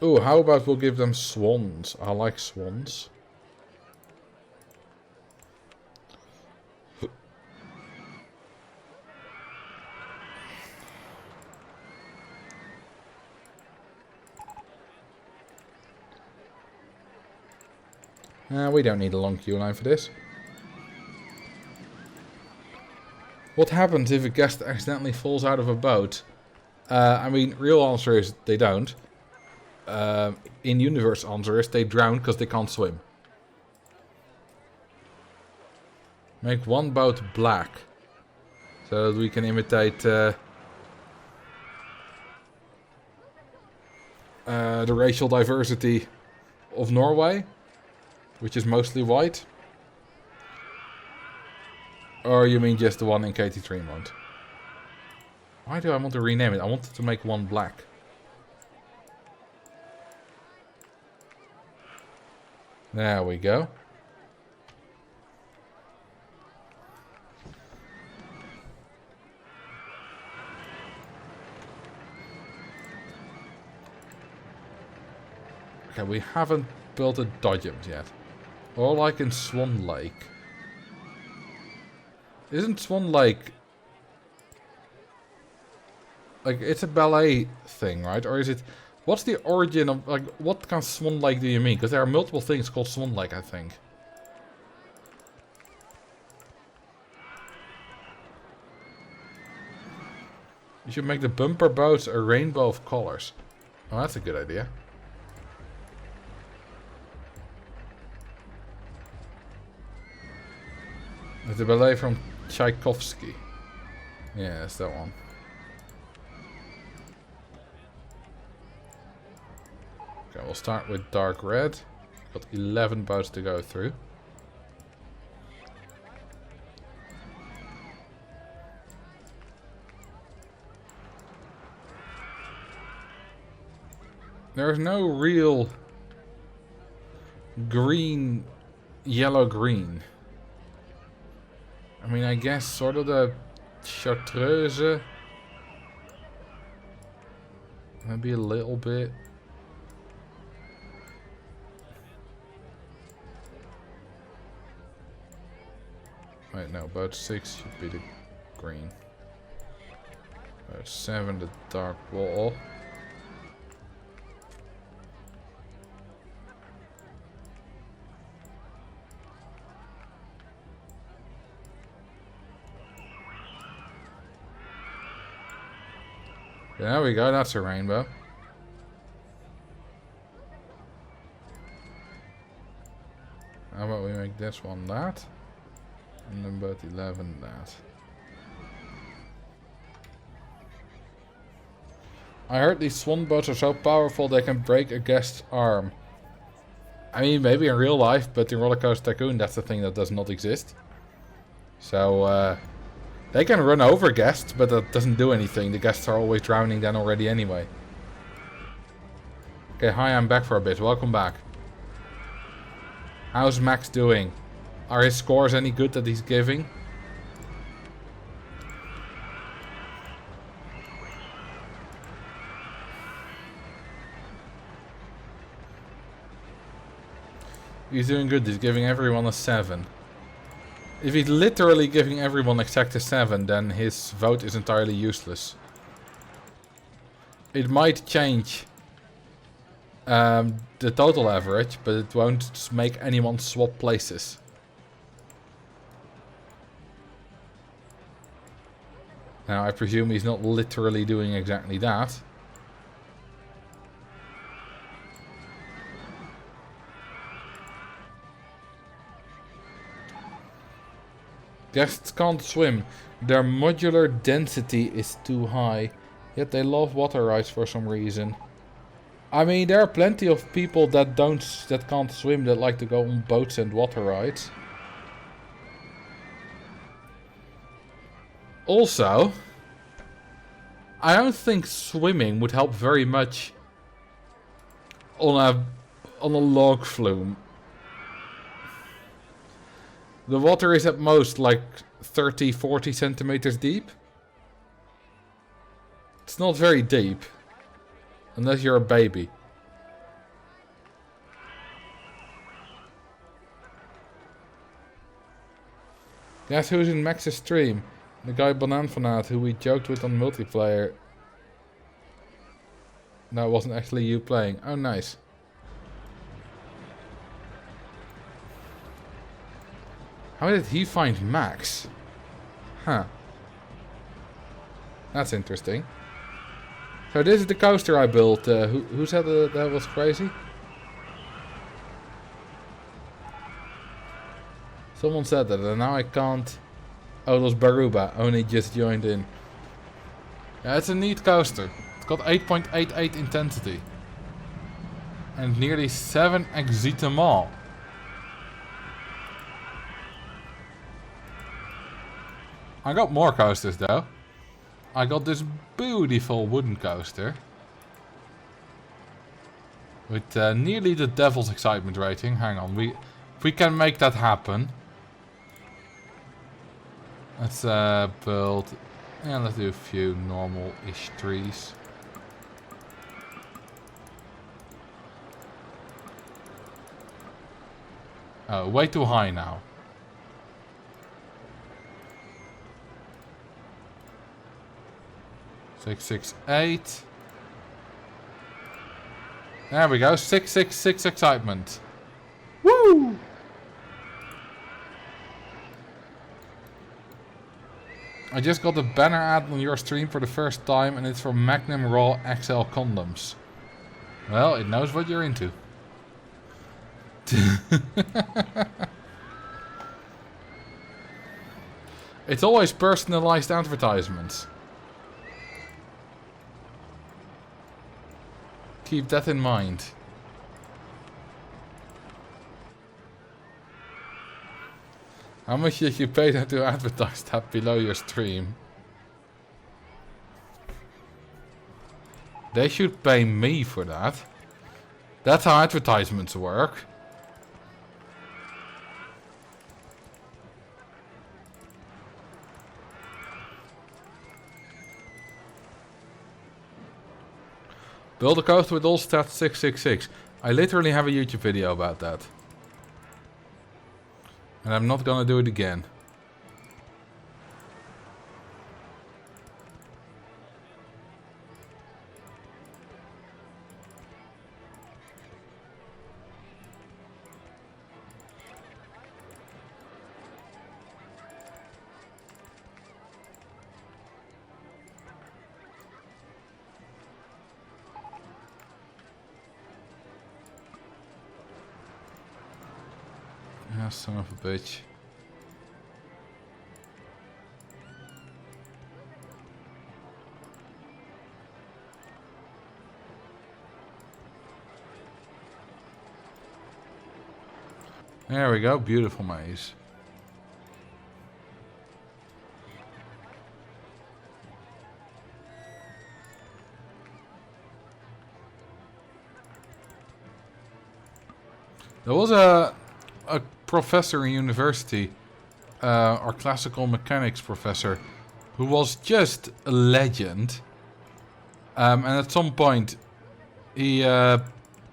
Ooh, how about we'll give them swans? I like swans. We don't need a long queue line for this. What happens if a guest accidentally falls out of a boat? I mean, real answer is they don't. In-universe answer is they drown because they can't swim. Make one boat black. So that we can imitate the racial diversity of Norway, which is mostly white. Or you mean just the one in Katie Tremont? Why do I want to rename it? I wanted to make one black. There we go. Okay, we haven't built a dodgems yet. Or like in Swan Lake. Isn't Swan Lake... Like, it's a ballet thing, right? Or is it... What's the origin of... Like, what kind of Swan Lake do you mean? Because there are multiple things called Swan Lake, I think. You should make the bumper boats a rainbow of colors. Oh, that's a good idea. The ballet from Tchaikovsky. Yeah, that's that one. Okay, we'll start with dark red. Got 11 boats to go through. There's no real green, yellow, green. I mean, I guess sort of the Chartreuse. Maybe a little bit. Wait, no, boat 6 should be the green. Boat 7, the dark wall. There we go, that's a rainbow. How about we make this one that? And then boat 11 that. I heard these swan boats are so powerful they can break a guest's arm. I mean, maybe in real life, but in Roller Coaster Tycoon that's the thing that does not exist. So, they can run over guests, but that doesn't do anything. The guests are always drowning then already anyway. Okay, hi, I'm back for a bit. Welcome back. How's Max doing? Are his scores any good that he's giving? He's doing good. He's giving everyone a 7. If he's literally giving everyone exact a 7, then his vote is entirely useless. It might change the total average, but it won't make anyone swap places. Now, I presume he's not literally doing exactly that. Guests can't swim. Their modular density is too high. Yet they love water rides for some reason. I mean, there are plenty of people that can't swim that like to go on boats and water rides. Also, I don't think swimming would help very much on a log flume. The water is at most like 30-40 centimeters deep. It's not very deep. Unless you're a baby. Guess who's in Max's stream? The guy Bananfanat who we joked with on multiplayer. No, it wasn't actually you playing. Oh, nice. How did he find Max? Huh. That's interesting. So this is the coaster I built. Who said that was crazy? Someone said that, and now I can't... Oh, it was Baruba. Only just joined in. Yeah, it's a neat coaster. It's got 8.88 intensity. And nearly 7 excitement. I got more coasters though. I got this beautiful wooden coaster. With nearly the devil's excitement rating. Hang on, if we can make that happen. Let's build... Yeah, let's do a few normal-ish trees. Oh, way too high now. Six, 6, 8. There we go. 666 excitement. Woo! I just got a banner ad on your stream for the first time, and it's from Magnum Raw XL condoms. Well, it knows what you're into. It's always personalized advertisements. Keep that in mind. How much did you pay them to advertise that below your stream? They should pay me for that. That's how advertisements work. Build a coaster with all stats 666. I literally have a YouTube video about that. And I'm not gonna do it again. Ah, son of a bitch. There we go, beautiful maze. There was a professor in university, our classical mechanics professor, who was just a legend. And at some point, he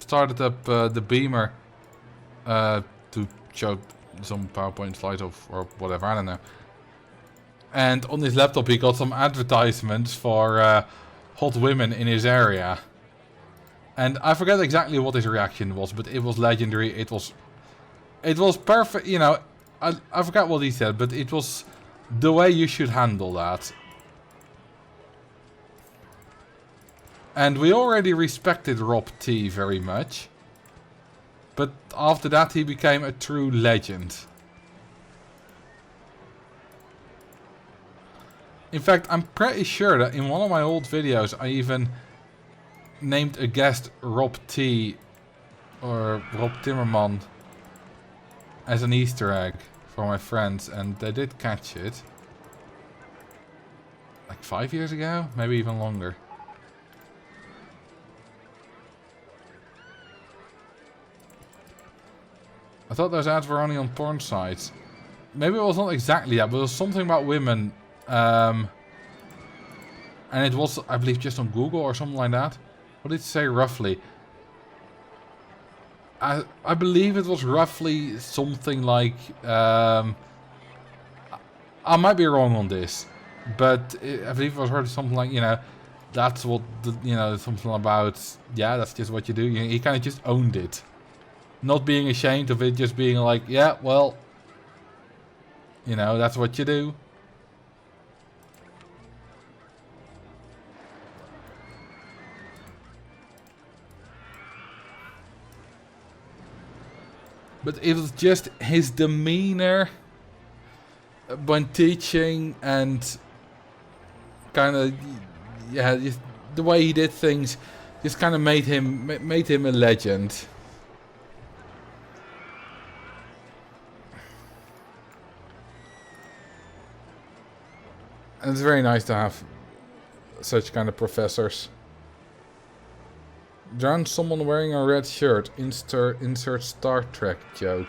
started up the Beamer to show some PowerPoint slides or whatever, I don't know. And on his laptop, he got some advertisements for hot women in his area. And I forget exactly what his reaction was, but it was legendary. It was perfect, you know. I forgot what he said, but it was the way you should handle that. And we already respected Rob T very much. But after that he became a true legend. In fact, I'm pretty sure that in one of my old videos I even named a guest Rob T or Rob Timmerman as an Easter egg for my friends, and they did catch it. Like 5 years ago? Maybe even longer. I thought those ads were only on porn sites. Maybe it was not exactly that, but it was something about women. And it was, I believe, just on Google or something like that. What did it say roughly? I believe it was roughly something like... I might be wrong on this. But I believe I heard something like, you know, that's what, you know, something about, yeah, that's just what you do. He kind of just owned it. Not being ashamed of it, just being like, yeah, well, you know, that's what you do. But it was just his demeanor when teaching and kind of, yeah, just the way he did things just kind of made him a legend. And it's very nice to have such kind of professors. Drown someone wearing a red shirt. Insert Star Trek joke.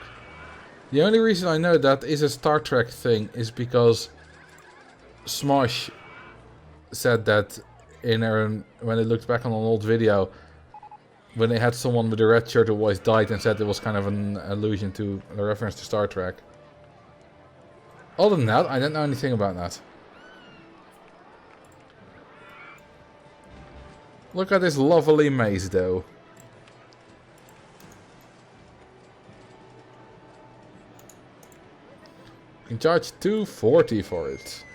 The only reason I know that is a Star Trek thing is because Smosh said that in when they looked back on an old video, when they had someone with a red shirt who always died, and said it was kind of an allusion to a reference to Star Trek. Other than that, I don't know anything about that. Look at this lovely maze, though. You can charge $2.40 for it.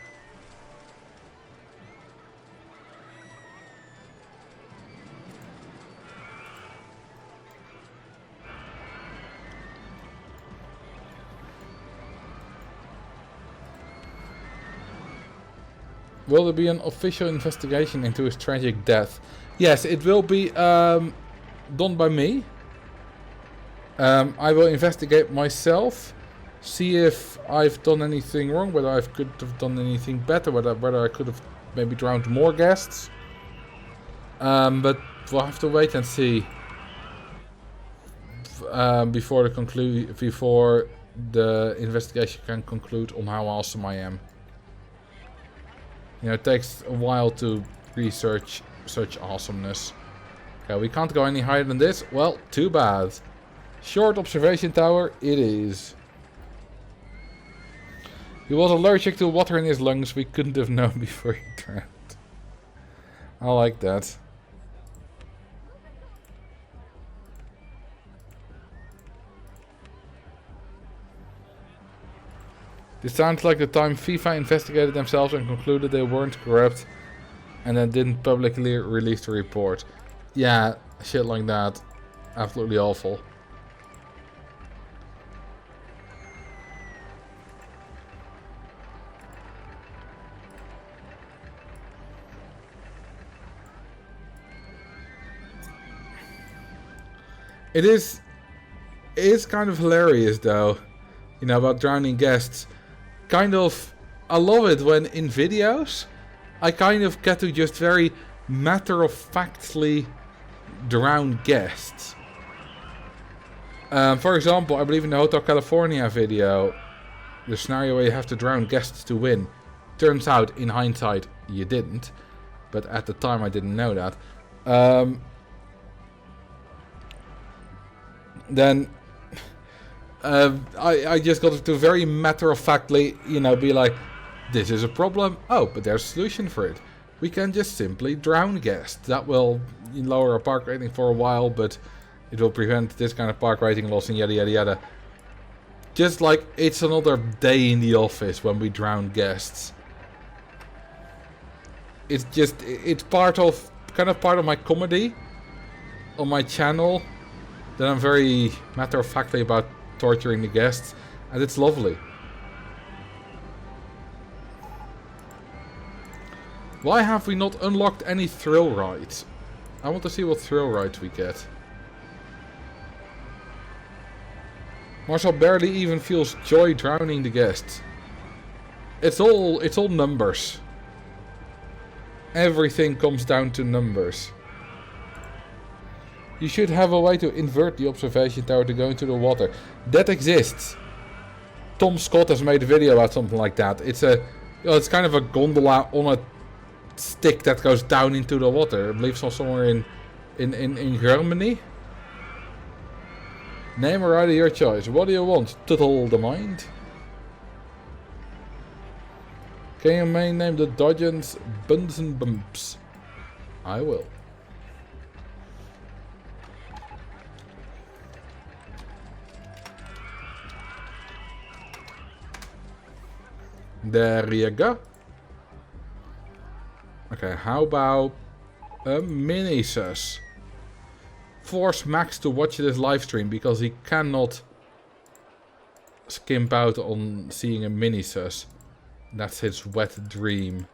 Will there be an official investigation into his tragic death? Yes, it will be done by me. I will investigate myself, see if I've done anything wrong, whether I could have done anything better, whether I could have maybe drowned more guests. But we'll have to wait and see before the investigation can conclude on how awesome I am. You know, it takes a while to research such awesomeness. Okay, we can't go any higher than this. Well, too bad. Short observation tower it is. He was allergic to water in his lungs. We couldn't have known before he drowned. I like that. This sounds like the time FIFA investigated themselves and concluded they weren't corrupt, and then didn't publicly release the report. Yeah, shit like that. Absolutely awful. It is kind of hilarious though, you know, about drowning guests. Kind of, I love it when in videos I kind of get to just very matter-of-factly drown guests. For example, I believe in the Hotel California video, the scenario where you have to drown guests to win. Turns out, in hindsight, you didn't. But at the time I didn't know that. Then I just got to very matter-of-factly, you know, be like, this is a problem. Oh, but there's a solution for it. We can just simply drown guests. That will lower our park rating for a while, but it will prevent this kind of park rating loss and yada yada yada. Just like it's another day in the office when we drown guests. It's just, it's kind of part of my comedy on my channel. That I'm very matter-of-factly about torturing the guests, and it's lovely. Why have we not unlocked any thrill rides? I want to see what thrill rides we get. Marcel barely even feels joy drowning the guests. It's all numbers. Everything comes down to numbers. You should have a way to invert the observation tower to go into the water. That exists. Tom Scott has made a video about something like that. It's kind of a gondola on a stick that goes down into the water. I believe so, somewhere in Germany. Name a ride of your choice. What do you want? Tuttle the mind. Can you name the Dodgens Buns and Bumps? I will. There you go. Okay, how about a mini sus? Force Max to watch this live stream because he cannot skimp out on seeing a mini-sus. That's his wet dream.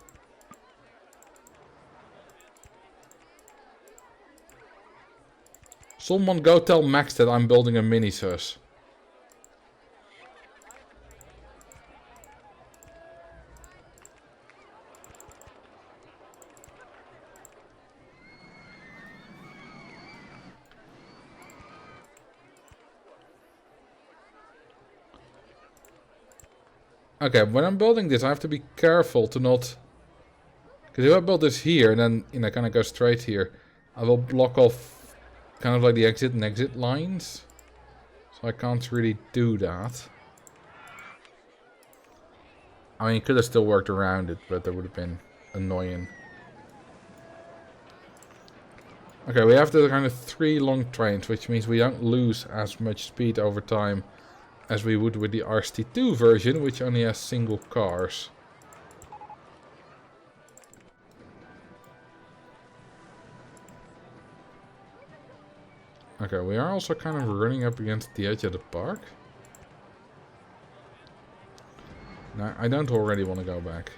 Someone go tell Max that I'm building a mini-sus. Okay, when I'm building this, I have to be careful to not... Because if I build this here and then, you know, kind of go straight here, I will block off kind of like the exit and exit lines. So I can't really do that. I mean, you could have still worked around it, but that would have been annoying. Okay, we have the kind of 3 long trains, which means we don't lose as much speed over time as we would with the RST2 version, which only has single cars. Okay, we are also kind of running up against the edge of the park. No, I don't already want to go back.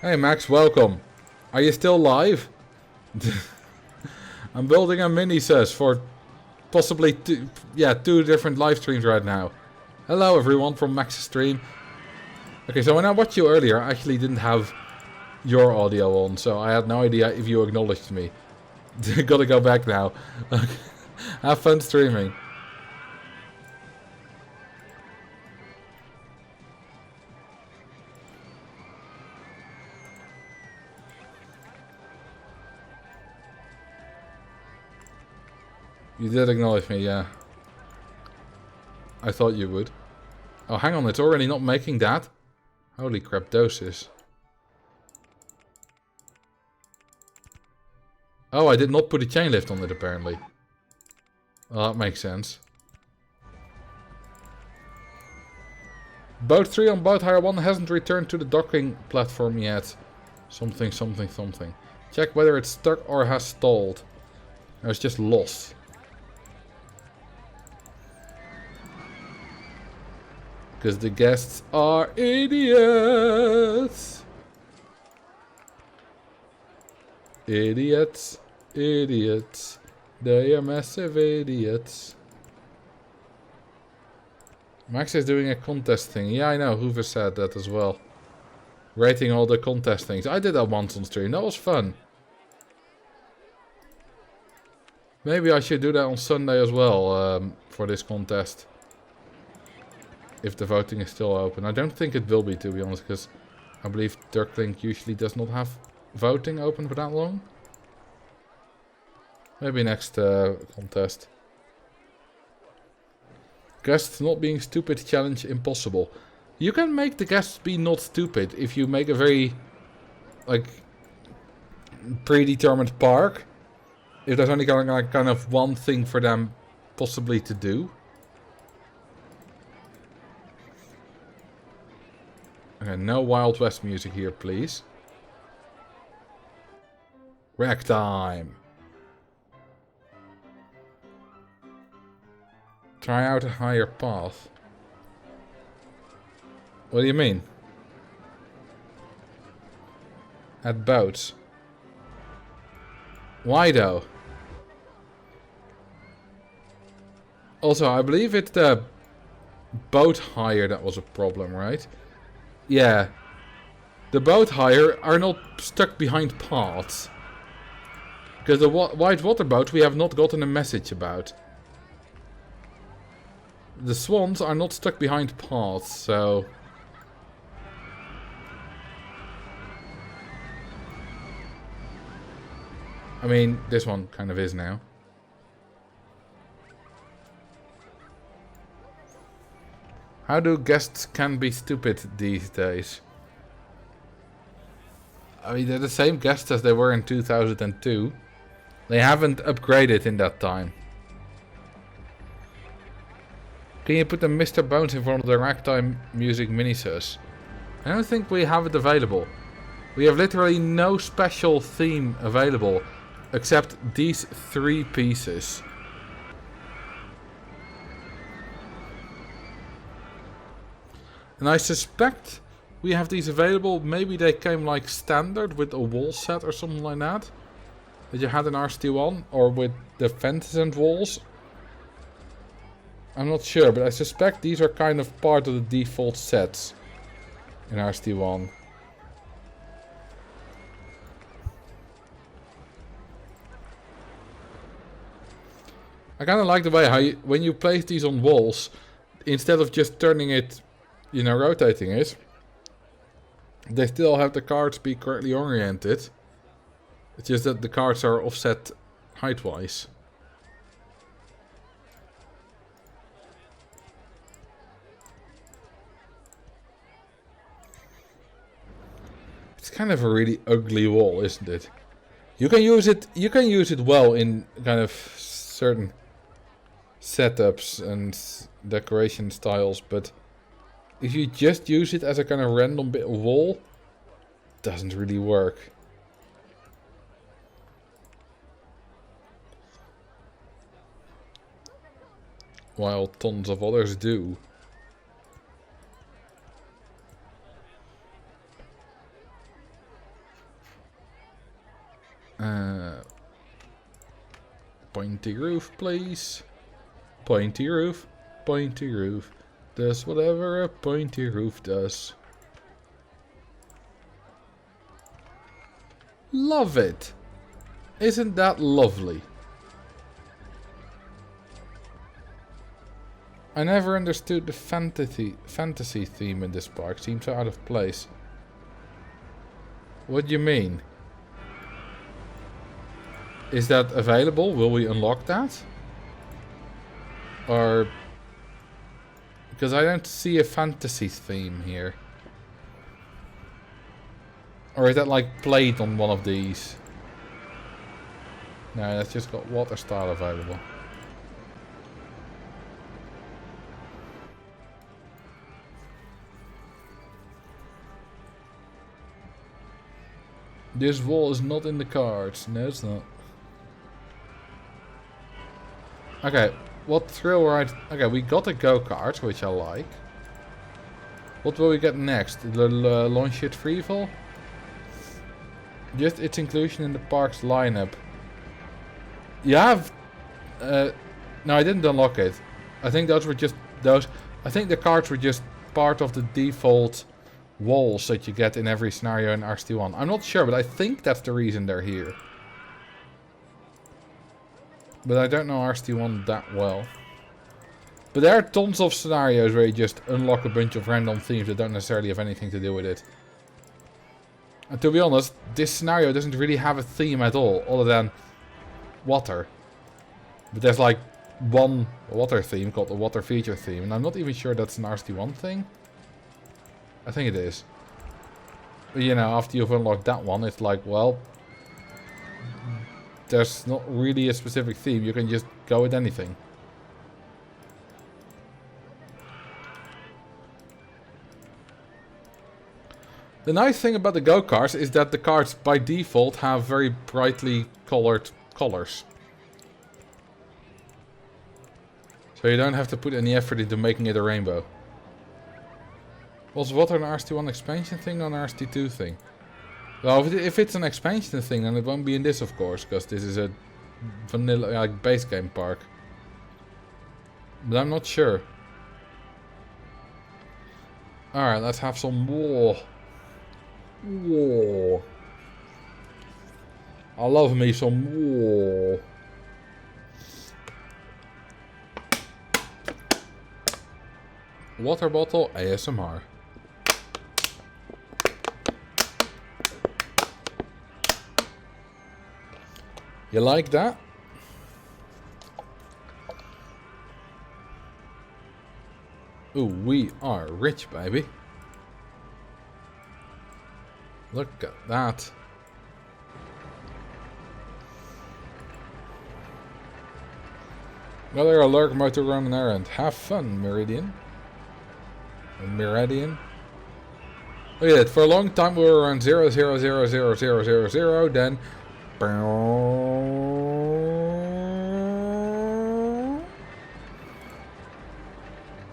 Hey Max, welcome. Are you still live? I'm building a mini-sus for possibly 2 different live streams right now. Hello everyone from Max's stream. Okay, so when I watched you earlier, I actually didn't have your audio on, so I had no idea if you acknowledged me. Gotta go back now. Have fun streaming. You did acknowledge me, yeah. I thought you would. Oh, hang on, it's already not making that? Holy crap, doses. Oh, I did not put a chain lift on it, apparently. Well, that makes sense. Boat 3 on Boat Hire 1 hasn't returned to the docking platform yet. Something, something, something. Check whether it's stuck or has stalled. No, it's just lost. Because the guests are idiots. Idiots. Idiots. They are massive idiots. Max is doing a contest thing. Yeah, I know. Hoover said that as well. Rating all the contest things. I did that once on stream. That was fun. Maybe I should do that on Sunday as well for this contest. If the voting is still open. I don't think it will be, to be honest, because I believe Dirklink usually does not have voting open for that long. Maybe next contest. Guests not being stupid challenge impossible. You can make the guests be not stupid if you make a very, like, predetermined park. If there's only kind of one thing for them possibly to do. Okay, no Wild West music here, please. Rack time. Try out a higher path. What do you mean? At boats. Why though? Also, I believe it's the boat hire that was a problem, right? Yeah. The boat hire are not stuck behind paths. Because the white water boat we have not gotten a message about. The swans are not stuck behind paths, so... I mean, this one kind of is now. How do guests can be stupid these days? I mean, they're the same guests as they were in 2002. They haven't upgraded in that time. Can you put the Mr. Bones in front of the Ragtime Music Minisus? I don't think we have it available. We have literally no special theme available Except these 3 pieces. And I suspect we have these available. Maybe they came like standard with a wall set or something like that. That you had in RST1. Or with the Fantasy walls. I'm not sure, but I suspect these are kind of part of the default sets in RST1. I kind of like the way how you, when you place these on walls, instead of just turning it, you know, rotating it, they still have the cards be correctly oriented. It's just that the cards are offset height-wise. It's kind of a really ugly wall, isn't it? You can use it well in kind of certain setups and decoration styles, but if you just use it as a kind of random bit of wall, it doesn't really work. While tons of others do. Pointy roof, please. Pointy roof. Pointy roof. Does whatever a pointy roof does. Love it. Isn't that lovely? I never understood the fantasy theme in this park. Seems so out of place. What do you mean? Is that available? Will we unlock that? Or... because I don't see a fantasy theme here. Or is that like played on one of these? No, that's just got water style available. This wall is not in the cards. No, it's not. Okay, what thrill ride? Okay, we got a go-kart, which I like. What will we get next? The launch it freefall? Just its inclusion in the park's lineup. You have... no, I didn't unlock it. I think those were just those... I think the cards were just part of the default walls that you get in every scenario in RST1. I'm not sure, but I think that's the reason they're here. But I don't know RST1 that well. But there are tons of scenarios where you just unlock a bunch of random themes that don't necessarily have anything to do with it. And to be honest, this scenario doesn't really have a theme at all, other than water. But there's like one water theme called the water feature theme, and I'm not even sure that's an RST1 thing. I think it is. But you know, after you've unlocked that one, it's like, well, there's not really a specific theme. You can just go with anything. The nice thing about the go-karts is that the carts by default have very brightly colored colors. So you don't have to put any effort into making it a rainbow. Was water an RST1 expansion thing or an RST2 thing? Well, if it's an expansion thing, then it won't be in this, of course, because this is a vanilla, like, base game park. But I'm not sure. Alright, let's have some war. War. I love me some war. Water bottle ASMR. You like that? Ooh, we are rich, baby. Look at that. Well, there a lurk about to run an errand. Have fun, Meridian. Meridian. Look at it. For a long time we were around 0, 0, 0, 0, 0, 0, 0, then...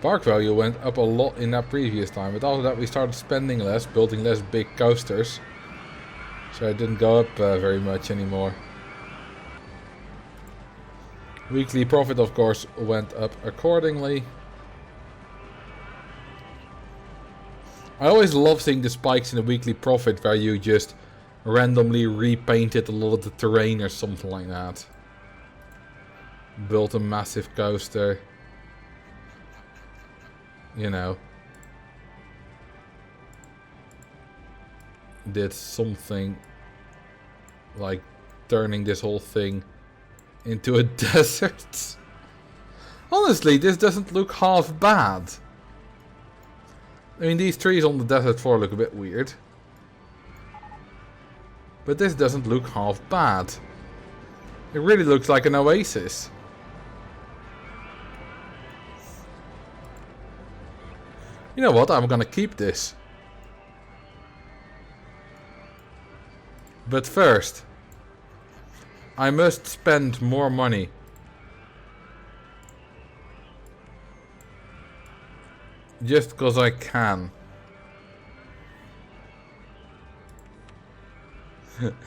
Park value went up a lot in that previous time, but after that we started spending less, building less big coasters. So it didn't go up very much anymore. Weekly profit, of course, went up accordingly. I always love seeing the spikes in the weekly profit where you just randomly repainted a lot of the terrain or something like that. Built a massive coaster. You know. Did something like turning this whole thing into a desert. Honestly, this doesn't look half bad. I mean, these trees on the desert floor look a bit weird. But this doesn't look half bad. It really looks like an oasis. You know what? I'm gonna keep this. But first, I must spend more money. Just because I can.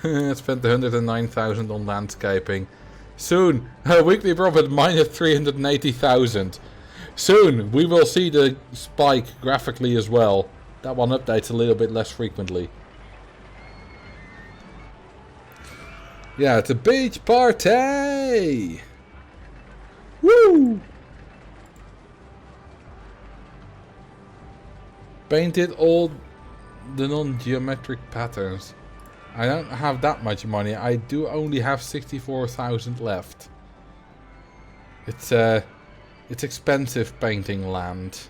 I spent 109,000 on landscaping. Soon, a weekly profit minus 380,000. Soon, we will see the spike graphically as well. That one updates a little bit less frequently. Yeah, it's a beach party! Woo! Painted all the non-geometric patterns. I don't have that much money. I do only have 64,000 left. It's expensive painting land.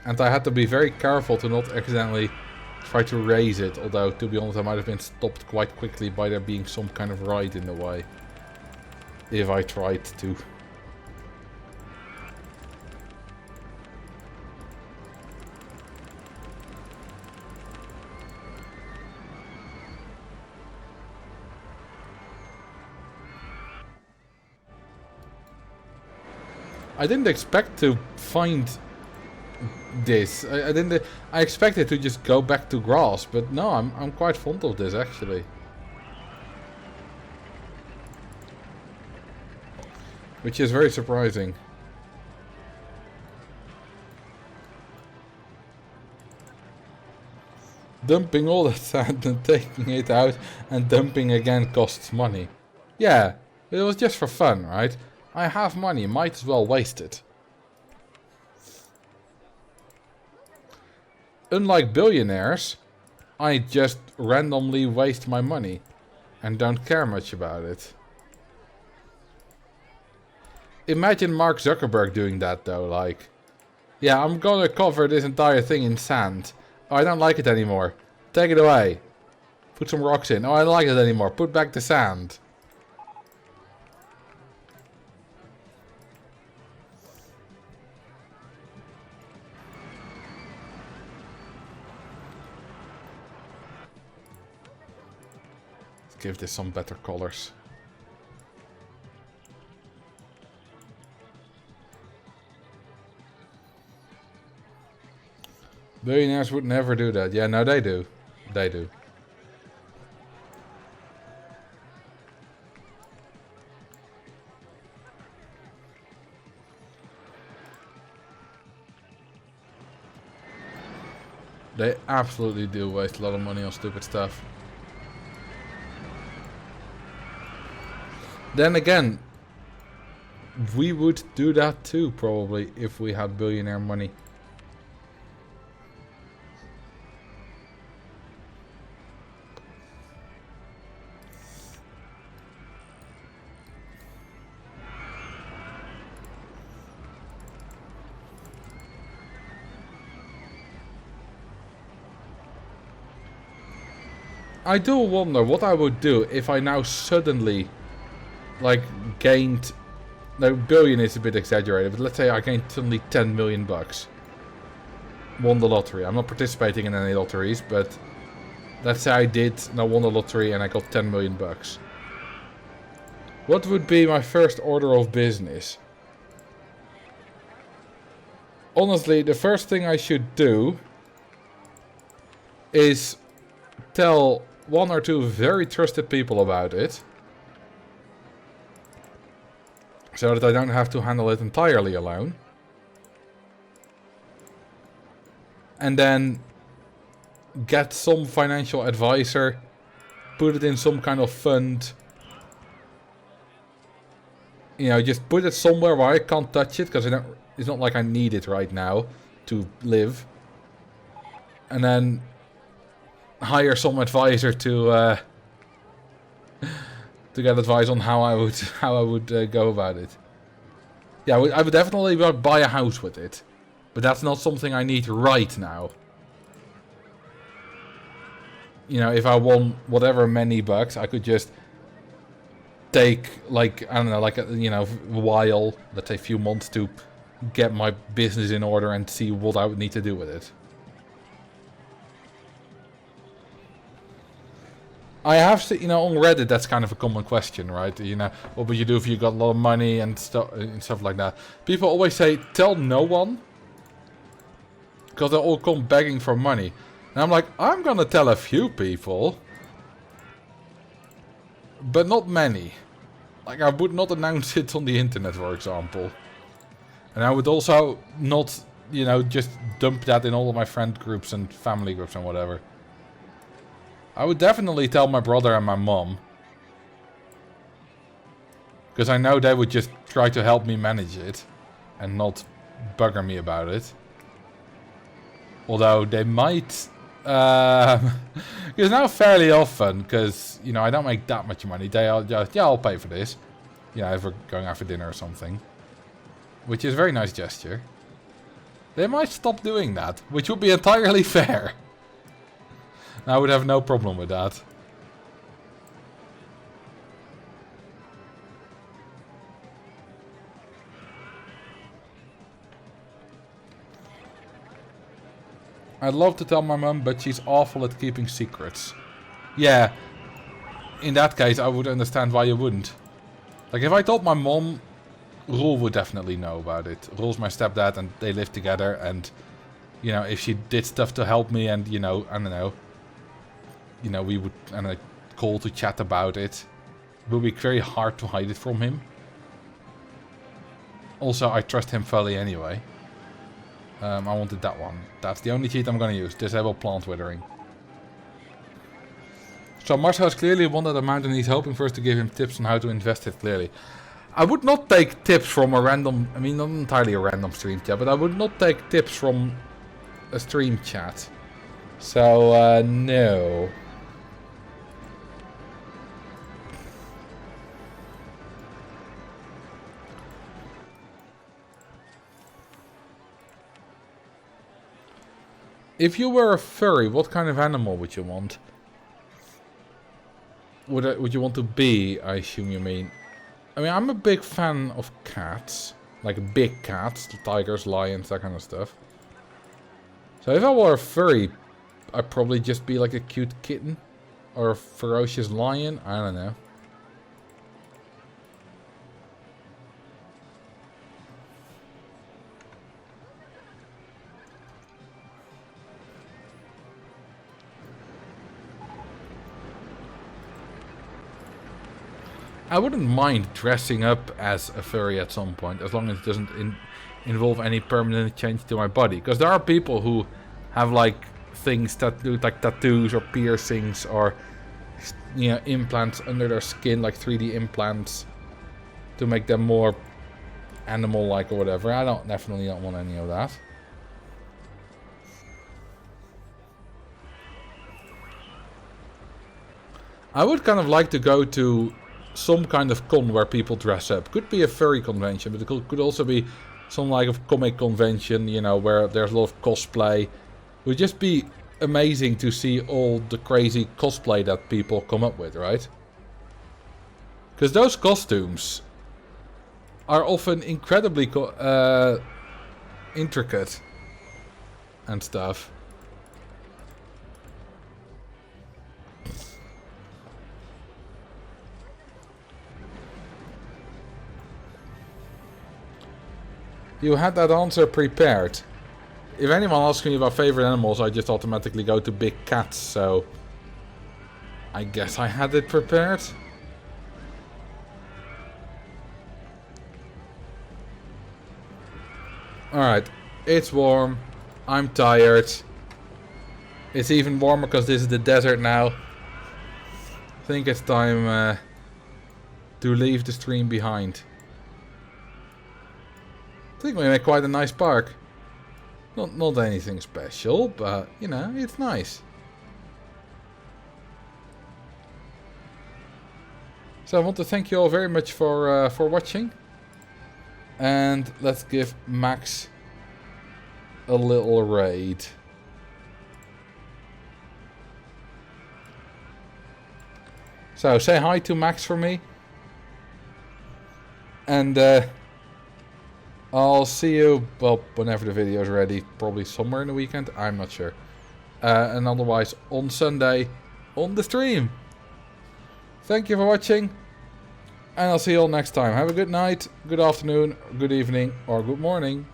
And I had to be very careful to not accidentally try to raise it. Although, to be honest, I might have been stopped quite quickly by there being some kind of ride in the way. If I tried to. I didn't expect to find this. I expected to just go back to grass, but no, I'm quite fond of this actually. Which is very surprising. Dumping all that sand and taking it out and dumping again costs money. Yeah, it was just for fun, right? I have money, might as well waste it. Unlike billionaires, I just randomly waste my money and don't care much about it. Imagine Mark Zuckerberg doing that though, like, yeah, I'm gonna cover this entire thing in sand. Oh, I don't like it anymore. Take it away. Put some rocks in. Oh, I don't like it anymore. Put back the sand. Give this some better colors. Billionaires would never do that. Yeah, no, they do. They do. They absolutely do waste a lot of money on stupid stuff. Then again, we would do that too, probably, if we had billionaire money. I do wonder what I would do if I now suddenly, like, gained... No, billion is a bit exaggerated, but let's say I gained suddenly 10 million bucks. Won the lottery. I'm not participating in any lotteries, but let's say I won the lottery and I got 10 million bucks. What would be my first order of business? honestly, the first thing I should do is tell 1 or 2 very trusted people about it. So that I don't have to handle it entirely alone. And then get some financial advisor, put it in some kind of fund. You know, just put it somewhere where I can't touch it, because it's not like I need it right now to live. And then hire some advisor to get advice on how I would go about it. Yeah, I would definitely buy a house with it, but that's not something I need right now. You know, if I won whatever many bucks, I could just take, like, I don't know, like, you know, a while, let's say a few months to get my business in order and see what I would need to do with it. I have seen, you know, on Reddit, that's kind of a common question, right? You know, what would you do if you got a lot of money and stuff like that? People always say, tell no one, because they'll all come begging for money. And I'm like, I'm gonna tell a few people, but not many. Like, I would not announce it on the internet, for example. And I would also not, you know, just dump that in all of my friend groups and family groups and whatever. I would definitely tell my brother and my mom. Because I know they would just try to help me manage it. And not bugger me about it. Although they might... Because now fairly often, because, you know, I don't make that much money. They are just, yeah, I'll pay for this. You know, if we're going out for dinner or something. Which is a very nice gesture. They might stop doing that. Which would be entirely fair. I would have no problem with that. I'd love to tell my mum, but she's awful at keeping secrets. Yeah. In that case, I would understand why you wouldn't. Like, if I told my mom, Roel would definitely know about it. Roel's my stepdad and they live together. And, you know, if she did stuff to help me and, you know, I don't know. You know, we would call to chat about it. It would be very hard to hide it from him. Also, I trust him fully anyway. I wanted that one. That's the only cheat I'm going to use. Disable plant withering. So Marcel has clearly won that amount and he's hoping for us to give him tips on how to invest it clearly. I would not take tips from a random... I mean, not entirely a random stream chat, but I would not take tips from a stream chat. So, no. If you were a furry, what kind of animal would you want? Would you want to be, I assume you mean? I mean, I'm a big fan of cats. Like big cats, tigers, lions, that kind of stuff. So if I were a furry, I'd probably just be like a cute kitten. Or a ferocious lion, I don't know. I wouldn't mind dressing up as a furry at some point, as long as it doesn't involve any permanent change to my body. Because there are people who have like things that do like tattoos or piercings or, you know, implants under their skin, like 3D implants, to make them more animal-like or whatever. I definitely don't want any of that. I would kind of like to go to some kind of con where people dress up. Could be a furry convention, but it could also be some like of comic convention, you know, where there's a lot of cosplay. It would just be amazing to see all the crazy cosplay that people come up with, right? Because those costumes are often incredibly intricate and stuff. You had that answer prepared. If anyone asks me about favorite animals, I just automatically go to big cats, so... I guess I had it prepared. Alright, it's warm. I'm tired. It's even warmer because this is the desert now. I think it's time to leave the stream behind. I think we made quite a nice park. Not anything special, but you know, it's nice. So I want to thank you all very much for watching. And let's give Max a little raid. So say hi to Max for me. And I'll see you, well, whenever the video is ready. Probably somewhere in the weekend. I'm not sure. And otherwise on Sunday on the stream. Thank you for watching. And I'll see you all next time. Have a good night, good afternoon, good evening, or good morning.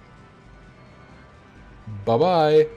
Bye-bye.